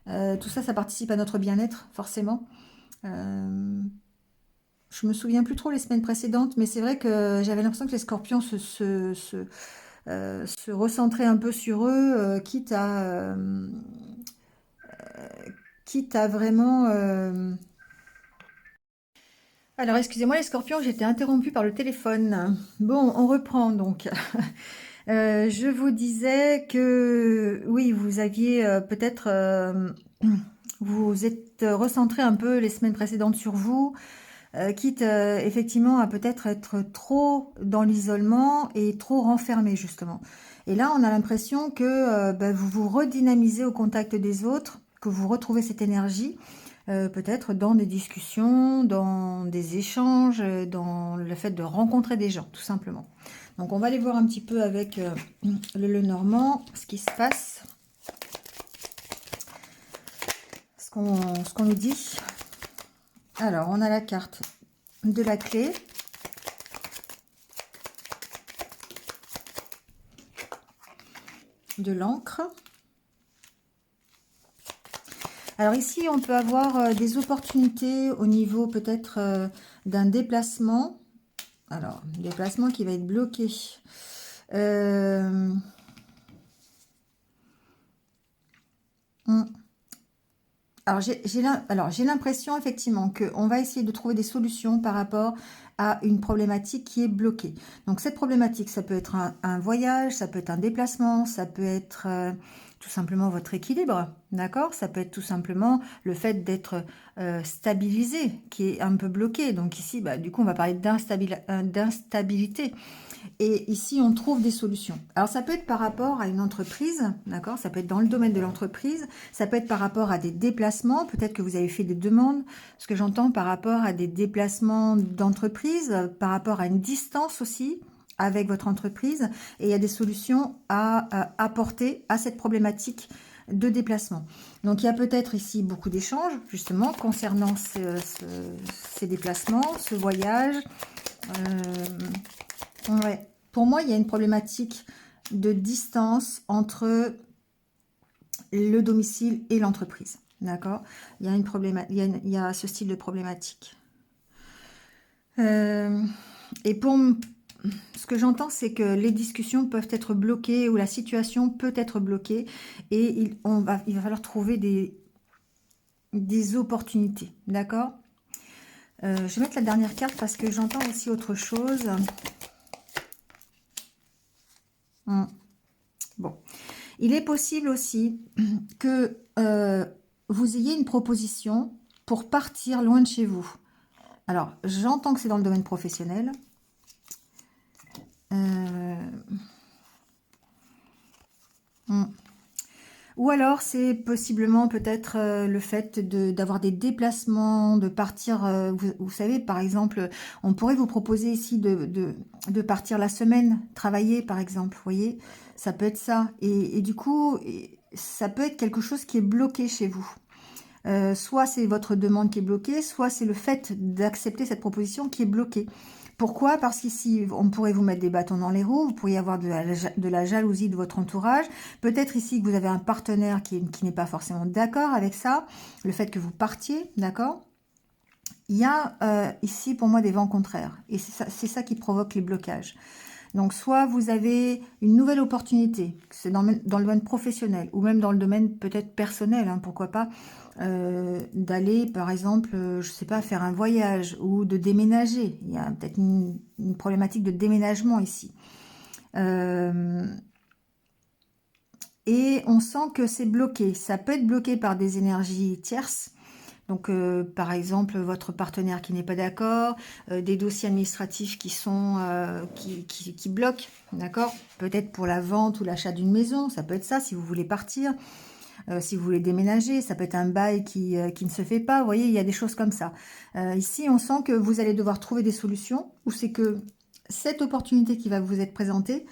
Tout ça, ça participe à notre bien-être, forcément. Je me souviens plus trop les semaines précédentes, mais c'est vrai que j'avais l'impression que les scorpions se recentraient un peu sur eux, quitte à vraiment... Alors, excusez-moi les scorpions, j'ai été interrompue par le téléphone. Bon, on reprend donc. Je vous disais que, oui, vous aviez peut-être... vous êtes recentré un peu les semaines précédentes sur vous, quitte effectivement à peut-être être trop dans l'isolement et trop renfermé justement. Et là, on a l'impression que vous vous redynamisez au contact des autres, que vous retrouvez cette énergie, peut-être dans des discussions, dans des échanges, dans le fait de rencontrer des gens, tout simplement. Donc, on va aller voir un petit peu avec le Normand ce qui se passe, ce qu'on nous dit. Alors, on a la carte de la clé. De l'encre. Alors ici, on peut avoir des opportunités au niveau peut-être d'un déplacement, Alors, déplacement qui va être bloqué. Hmm. Alors, j'ai l'impression effectivement qu'on va essayer de trouver des solutions par rapport à une problématique qui est bloquée. Donc, cette problématique, ça peut être un voyage, ça peut être un déplacement, ça peut être tout simplement votre équilibre, d'accord? Ça peut être tout simplement le fait d'être stabilisé, qui est un peu bloqué. Donc ici, bah, du coup, on va parler d'instabilité. Et ici, on trouve des solutions. Alors, ça peut être par rapport à une entreprise, d'accord? Ça peut être dans le domaine de l'entreprise. Ça peut être par rapport à des déplacements. Peut-être que vous avez fait des demandes. Ce que j'entends par rapport à des déplacements d'entreprise, par rapport à une distance aussi avec votre entreprise. Et il y a des solutions à apporter à cette problématique de déplacement. Donc, il y a peut-être ici beaucoup d'échanges, justement, concernant ces déplacements, ce voyage. Ouais. Pour moi, il y a une problématique de distance entre le domicile et l'entreprise. D'accord? Il y a une il y a ce style de problématique. Et pour ce que j'entends, c'est que les discussions peuvent être bloquées ou la situation peut être bloquée et il va falloir trouver des opportunités. D'accord? Je vais mettre la dernière carte parce que j'entends aussi autre chose. Bon. Il est possible aussi que vous ayez une proposition pour partir loin de chez vous. Alors, j'entends que c'est dans le domaine professionnel. Ou alors, c'est possiblement peut-être le fait d'avoir des déplacements, de partir, vous savez, par exemple, on pourrait vous proposer ici de partir la semaine, travailler, par exemple, vous voyez, ça peut être ça. Et du coup, ça peut être quelque chose qui est bloqué chez vous. Soit c'est votre demande qui est bloquée, soit c'est le fait d'accepter cette proposition qui est bloquée. Pourquoi? Parce qu'ici, on pourrait vous mettre des bâtons dans les roues, vous pourriez avoir de la jalousie de votre entourage. Peut-être ici que vous avez un partenaire qui n'est pas forcément d'accord avec ça, le fait que vous partiez, d'accord? Il y a ici pour moi des vents contraires, et c'est ça qui provoque les blocages. Donc, soit vous avez une nouvelle opportunité, c'est dans le domaine professionnel, ou même dans le domaine peut-être personnel, hein, pourquoi pas, d'aller, par exemple, je sais pas, faire un voyage, ou de déménager. Il y a peut-être une problématique de déménagement ici. Et on sent que c'est bloqué. Ça peut être bloqué par des énergies tierces, donc, par exemple, votre partenaire qui n'est pas d'accord, des dossiers administratifs qui sont qui bloquent, d'accord? Peut-être pour la vente ou l'achat d'une maison, ça peut être ça, si vous voulez partir, si vous voulez déménager, ça peut être un bail qui ne se fait pas, vous voyez, il y a des choses comme ça. Ici, on sent que vous allez devoir trouver des solutions, ou c'est que cette opportunité qui va vous être présentée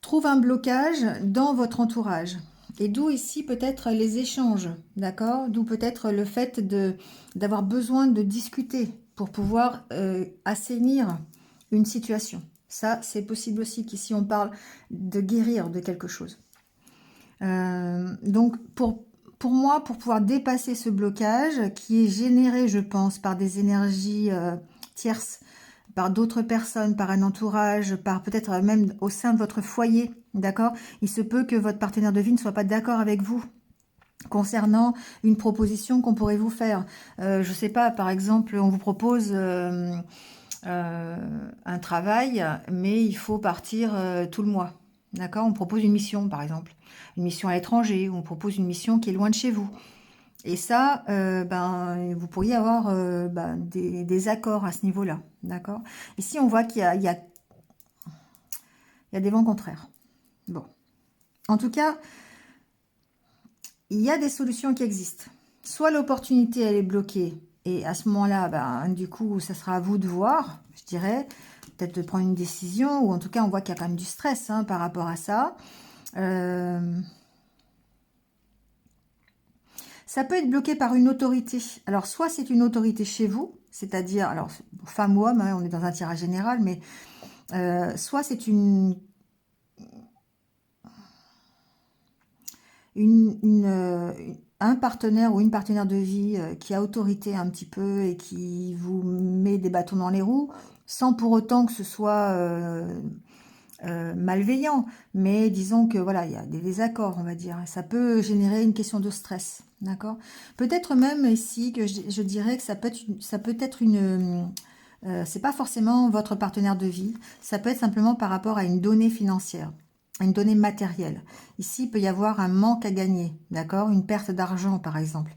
trouve un blocage dans votre entourage. Et d'où ici peut-être les échanges, d'accord? D'où peut-être le fait d'avoir besoin de discuter pour pouvoir assainir une situation. Ça, c'est possible aussi qu'ici on parle de guérir de quelque chose. Donc pour moi, pour pouvoir dépasser ce blocage qui est généré, je pense, par des énergies tierces, par d'autres personnes, par un entourage, par peut-être même au sein de votre foyer, d'accord? Il se peut que votre partenaire de vie ne soit pas d'accord avec vous concernant une proposition qu'on pourrait vous faire. Je sais pas, par exemple, on vous propose un travail, mais il faut partir tout le mois, d'accord? On propose une mission, par exemple, une mission à l'étranger, ou on propose une mission qui est loin de chez vous. Et ça, ben, vous pourriez avoir ben, des accords à ce niveau-là, d'accord? Ici, on voit qu'il y a des vents contraires. Bon. En tout cas, il y a des solutions qui existent. Soit l'opportunité, elle est bloquée, et à ce moment-là, ben, du coup, ça sera à vous de voir, je dirais, peut-être de prendre une décision, ou en tout cas, on voit qu'il y a quand même du stress hein, par rapport à ça. Ça peut être bloqué par une autorité. Alors, soit c'est une autorité chez vous, c'est-à-dire, alors, femme ou homme, hein, on est dans un tirage général, mais soit c'est un partenaire ou une partenaire de vie qui a autorité un petit peu et qui vous met des bâtons dans les roues, sans pour autant que ce soit malveillant, mais disons que voilà, il y a des désaccords, on va dire. Ça peut générer une question de stress, d'accord? Peut-être même ici que je dirais que ça peut être une c'est pas forcément votre partenaire de vie, ça peut être simplement par rapport à une donnée financière, à une donnée matérielle. Ici, il peut y avoir un manque à gagner, d'accord? Une perte d'argent, par exemple.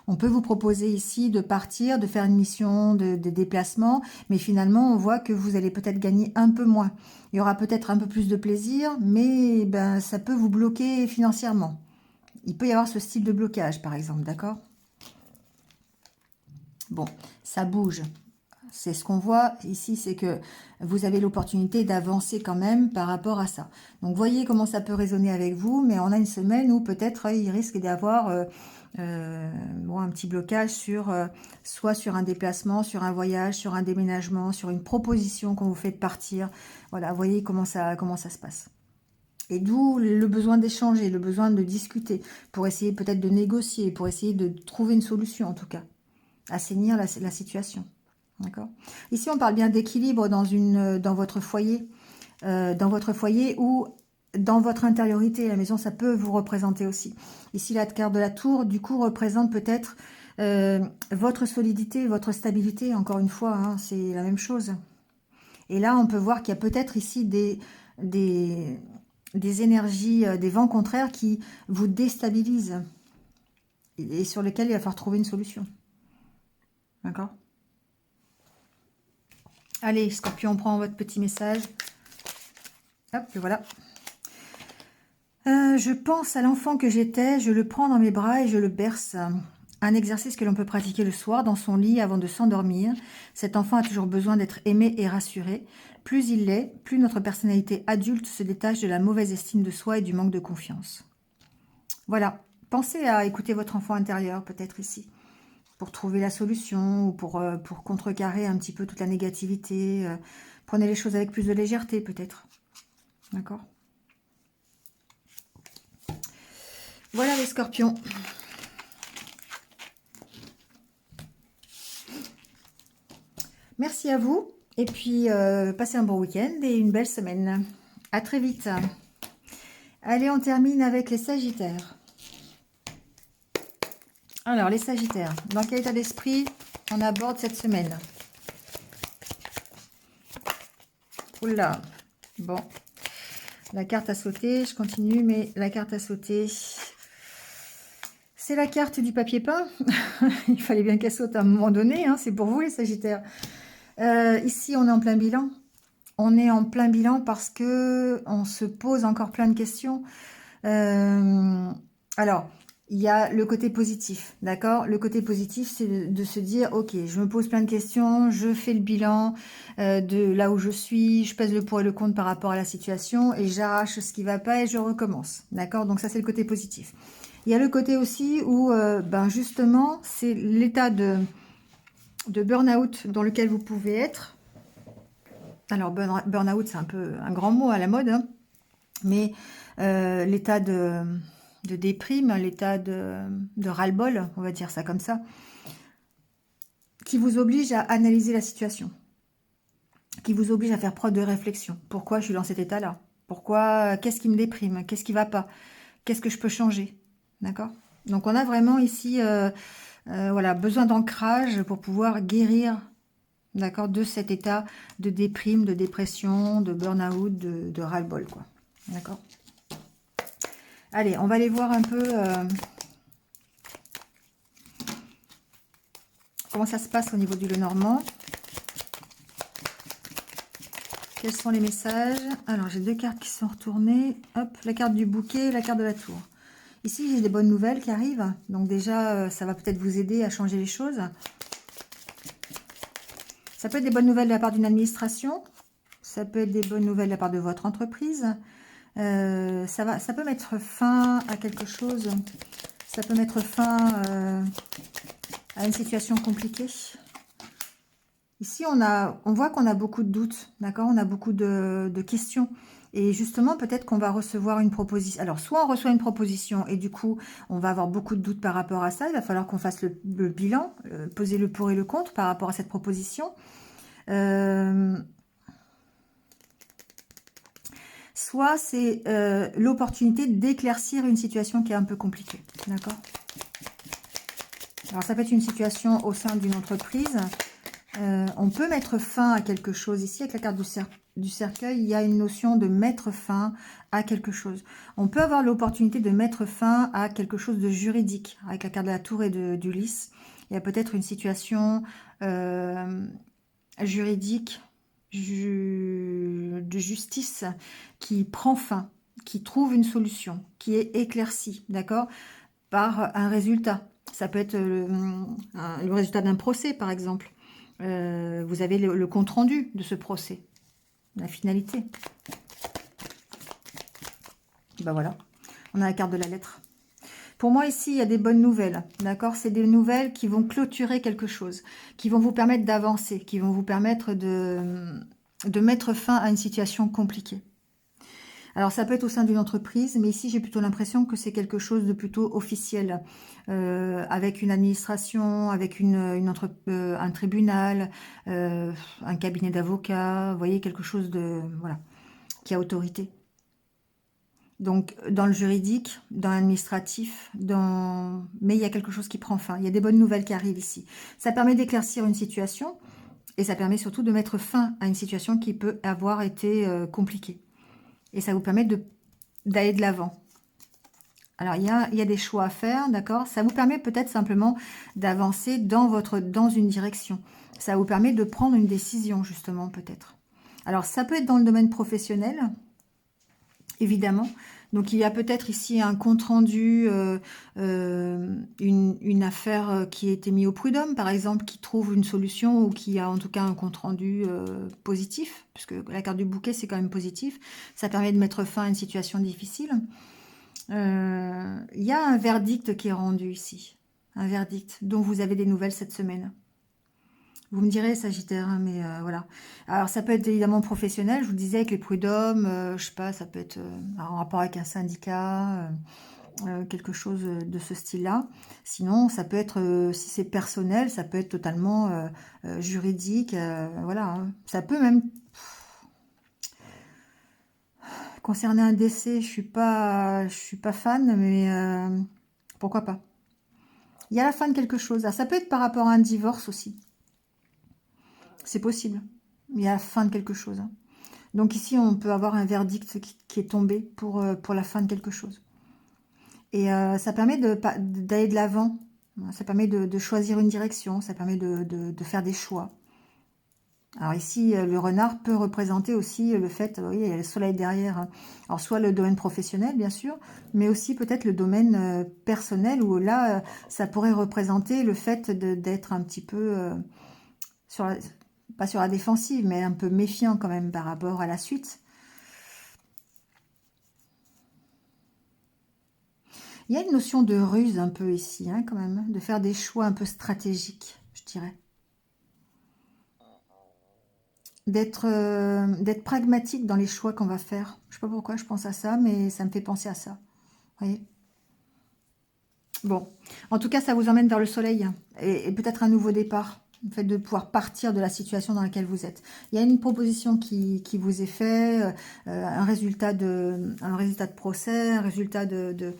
On peut vous proposer ici de partir, de faire une mission de déplacement, mais finalement, on voit que vous allez peut-être gagner un peu moins. Il y aura peut-être un peu plus de plaisir, mais ben, ça peut vous bloquer financièrement. Il peut y avoir ce style de blocage, par exemple, d'accord? Bon, ça bouge. C'est ce qu'on voit ici, c'est que vous avez l'opportunité d'avancer quand même par rapport à ça. Donc, voyez comment ça peut résonner avec vous, mais on a une semaine où peut-être il risque d'y avoir bon, un petit blocage sur soit sur un déplacement, sur un voyage, sur un déménagement, sur une proposition qu'on vous fait de partir. Voilà, voyez comment ça se passe. Et d'où le besoin d'échanger, le besoin de discuter, pour essayer peut-être de négocier, pour essayer de trouver une solution en tout cas, assainir la situation. D'accord. Ici, on parle bien d'équilibre dans votre foyer ou dans votre intériorité. La maison, ça peut vous représenter aussi. Ici, la carte de la tour, du coup, représente peut-être votre solidité, votre stabilité. Encore une fois, hein, c'est la même chose. Et là, on peut voir qu'il y a peut-être ici des énergies, des vents contraires qui vous déstabilisent et sur lesquels il va falloir trouver une solution. D'accord? Allez, Scorpion, on prend votre petit message. Hop, voilà. Je pense à l'enfant que j'étais, je le prends dans mes bras et je le berce. Un exercice que l'on peut pratiquer le soir dans son lit avant de s'endormir. Cet enfant a toujours besoin d'être aimé et rassuré. Plus il l'est, plus notre personnalité adulte se détache de la mauvaise estime de soi et du manque de confiance. Voilà, pensez à écouter votre enfant intérieur, peut-être ici, pour trouver la solution ou pour contrecarrer un petit peu toute la négativité. Prenez les choses avec plus de légèreté, peut-être. D'accord ? Voilà les scorpions. Merci à vous. Et puis, passez un bon week-end et une belle semaine. À très vite. Allez, on termine avec les Sagittaires. Alors, les Sagittaires, dans quel état d'esprit on aborde cette semaine? Oula, bon. La carte a sauté, je continue, mais la carte a sauté. C'est la carte du papier peint. Il fallait bien qu'elle saute à un moment donné, hein. C'est pour vous les Sagittaires. Ici, on est en plein bilan. On est en plein bilan parce que on se pose encore plein de questions. Alors, il y a le côté positif, d'accord? Le côté positif, c'est de se dire, ok, je me pose plein de questions, je fais le bilan de là où je suis, je pèse le pour et le contre par rapport à la situation et j'arrache ce qui va pas et je recommence, d'accord? Donc ça, c'est le côté positif. Il y a le côté aussi où, ben justement, c'est l'état de burn-out dans lequel vous pouvez être. Alors, burn-out, c'est un peu un grand mot à la mode, hein, mais l'état de déprime, l'état de ras-le-bol, on va dire ça comme ça, qui vous oblige à analyser la situation, qui vous oblige à faire preuve de réflexion. Pourquoi je suis dans cet état-là? Pourquoi? Qu'est-ce qui me déprime? Qu'est-ce qui ne va pas? Qu'est-ce que je peux changer? D'accord? Donc, on a vraiment ici voilà, besoin d'ancrage pour pouvoir guérir, d'accord, de cet état de déprime, de dépression, de burn-out, de ras-le-bol, quoi. D'accord? Allez, on va aller voir un peu comment ça se passe au niveau du Lenormand. Quels sont les messages? Alors, j'ai deux cartes qui sont retournées. Hop, la carte du bouquet et la carte de la tour. Ici, j'ai des bonnes nouvelles qui arrivent. Donc déjà, ça va peut-être vous aider à changer les choses. Ça peut être des bonnes nouvelles de la part d'une administration. Ça peut être des bonnes nouvelles de la part de votre entreprise. Ça peut mettre fin à quelque chose. Ça peut mettre fin à une situation compliquée. Ici, on voit qu'on a beaucoup de doutes, d'accord? On a beaucoup de questions. Et justement, peut-être qu'on va recevoir une proposition. Alors, soit on reçoit une proposition et du coup, on va avoir beaucoup de doutes par rapport à ça. Il va falloir qu'on fasse le bilan, peser le pour et le contre par rapport à cette proposition. Euh, soit c'est l'opportunité d'éclaircir une situation qui est un peu compliquée. D'accord? Alors, ça peut être une situation au sein d'une entreprise. On peut mettre fin à quelque chose. Ici, avec la carte du cercueil, il y a une notion de mettre fin à quelque chose. On peut avoir l'opportunité de mettre fin à quelque chose de juridique. Avec la carte de la tour et du lys, il y a peut-être une situation juridique, de justice qui prend fin, qui trouve une solution, qui est éclaircie, d'accord, par un résultat. Ça peut être le résultat d'un procès, par exemple. Vous avez le compte-rendu de ce procès, la finalité. Ben voilà, on a la carte de la lettre. Pour moi, ici, il y a des bonnes nouvelles, d'accord? C'est des nouvelles qui vont clôturer quelque chose, qui vont vous permettre d'avancer, qui vont vous permettre de mettre fin à une situation compliquée. Alors, ça peut être au sein d'une entreprise, mais ici, j'ai plutôt l'impression que c'est quelque chose de plutôt officiel, avec une administration, avec un tribunal, un cabinet d'avocats, vous voyez, quelque chose de, voilà, qui a autorité. Donc, dans le juridique, dans l'administratif, mais il y a quelque chose qui prend fin. Il y a des bonnes nouvelles qui arrivent ici. Ça permet d'éclaircir une situation et ça permet surtout de mettre fin à une situation qui peut avoir été compliquée. Et ça vous permet d'aller de l'avant. Alors, il y a des choix à faire, d'accord? Ça vous permet peut-être simplement d'avancer dans une direction. Ça vous permet de prendre une décision, justement, peut-être. Alors, ça peut être dans le domaine professionnel, évidemment. Donc, il y a peut-être ici un compte-rendu, une affaire qui a été mise au prud'homme, par exemple, qui trouve une solution ou qui a en tout cas un compte-rendu positif, puisque la carte du bouquet, c'est quand même positif. Ça permet de mettre fin à une situation difficile. Il y a un verdict qui est rendu ici. Un verdict dont vous avez des nouvelles cette semaine. Vous me direz, Sagittaire, hein, mais voilà. Alors, ça peut être évidemment professionnel. Je vous disais, avec les prud'hommes, je sais pas, ça peut être en rapport avec un syndicat, quelque chose de ce style-là. Sinon, ça peut être, si c'est personnel, ça peut être totalement juridique. Voilà, hein. Ça peut même concerner un décès. Je suis pas fan, mais pourquoi pas. Il y a la fin de quelque chose. Alors, ça peut être par rapport à un divorce aussi. C'est possible. Il y a la fin de quelque chose. Hein. Donc ici, on peut avoir un verdict qui est tombé pour la fin de quelque chose. Et ça permet d'aller de l'avant. Ça permet de choisir une direction. Ça permet de faire des choix. Alors ici, le renard peut représenter aussi le fait, oui, il y a le soleil derrière. Hein. Alors soit le domaine professionnel, bien sûr, mais aussi peut-être le domaine personnel, où là, ça pourrait représenter le fait d'être un petit peu, pas sur la défensive, mais un peu méfiant quand même par rapport à la suite. Il y a une notion de ruse un peu ici, hein, quand même, de faire des choix un peu stratégiques, je dirais. D'être pragmatique dans les choix qu'on va faire. Je sais pas pourquoi je pense à ça, mais ça me fait penser à ça. Vous voyez? Bon, en tout cas, ça vous emmène vers le soleil hein, et peut-être un nouveau départ. Le fait de pouvoir partir de la situation dans laquelle vous êtes. Il y a une proposition qui vous est faite, un résultat de procès, un résultat de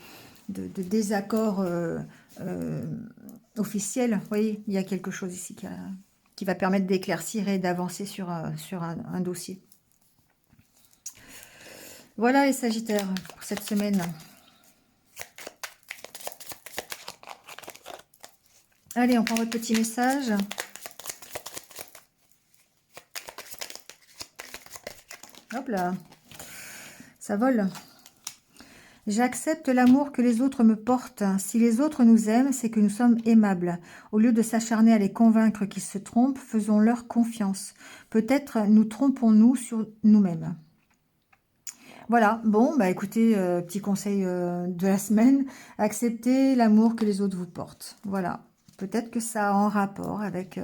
désaccord officiel. Vous voyez, il y a quelque chose ici qui va permettre d'éclaircir et d'avancer sur un dossier. Voilà les Sagittaires pour cette semaine. Allez, on prend votre petit message. Hop là, ça vole. J'accepte l'amour que les autres me portent. Si les autres nous aiment, c'est que nous sommes aimables. Au lieu de s'acharner à les convaincre qu'ils se trompent, faisons-leur confiance. Peut-être nous trompons-nous sur nous-mêmes. Voilà, bon, bah écoutez, petit conseil de la semaine, acceptez l'amour que les autres vous portent. Voilà, peut-être que ça a un rapport avec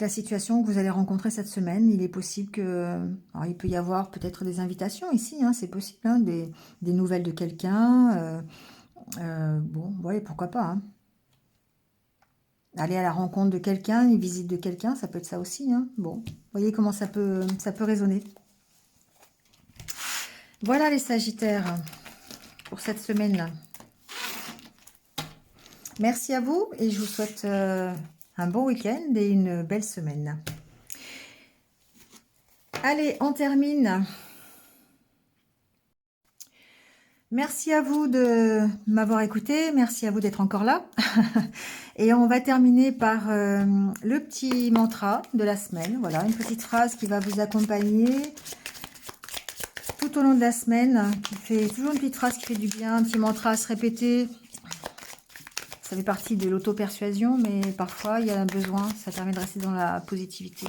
la situation que vous allez rencontrer cette semaine. Il est possible que... Alors, il peut y avoir peut-être des invitations ici, hein, c'est possible, hein, des nouvelles de quelqu'un. Bon, ouais, pourquoi pas. Hein. aller à la rencontre de quelqu'un, une visite de quelqu'un, ça peut être ça aussi, hein. Bon, voyez comment ça peut résonner. Voilà les Sagittaires pour cette semaine. Merci à vous et je vous souhaite un bon week-end et une belle semaine. Allez, on termine. Merci à vous de m'avoir écouté, merci à vous d'être encore là. Et on va terminer par le petit mantra de la semaine. Voilà, une petite phrase qui va vous accompagner tout au long de la semaine, qui fait toujours une petite phrase qui fait du bien, un petit mantra à se répéter. Ça fait partie de l'auto-persuasion, mais parfois il y a un besoin, ça permet de rester dans la positivité.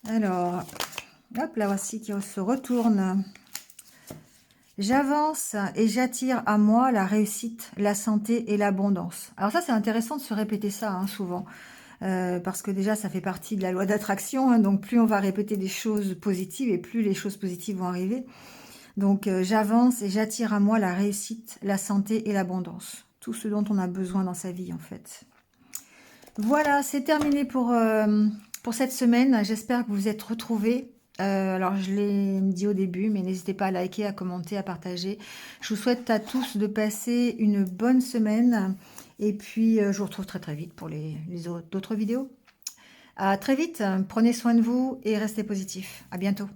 Alors, hop, la voici qui se retourne. J'avance et j'attire à moi la réussite, la santé et l'abondance. Alors ça, c'est intéressant de se répéter ça hein, souvent. Parce que déjà, ça fait partie de la loi d'attraction. Hein, donc, plus on va répéter des choses positives et plus les choses positives vont arriver. Donc, j'avance et j'attire à moi la réussite, la santé et l'abondance. Tout ce dont on a besoin dans sa vie, en fait. Voilà, c'est terminé pour cette semaine. J'espère que vous vous êtes retrouvés. Alors, je l'ai dit au début, mais n'hésitez pas à liker, à commenter, à partager. Je vous souhaite à tous de passer une bonne semaine. Et puis, je vous retrouve très très vite pour d'autres vidéos. À très vite, prenez soin de vous et restez positifs. À bientôt.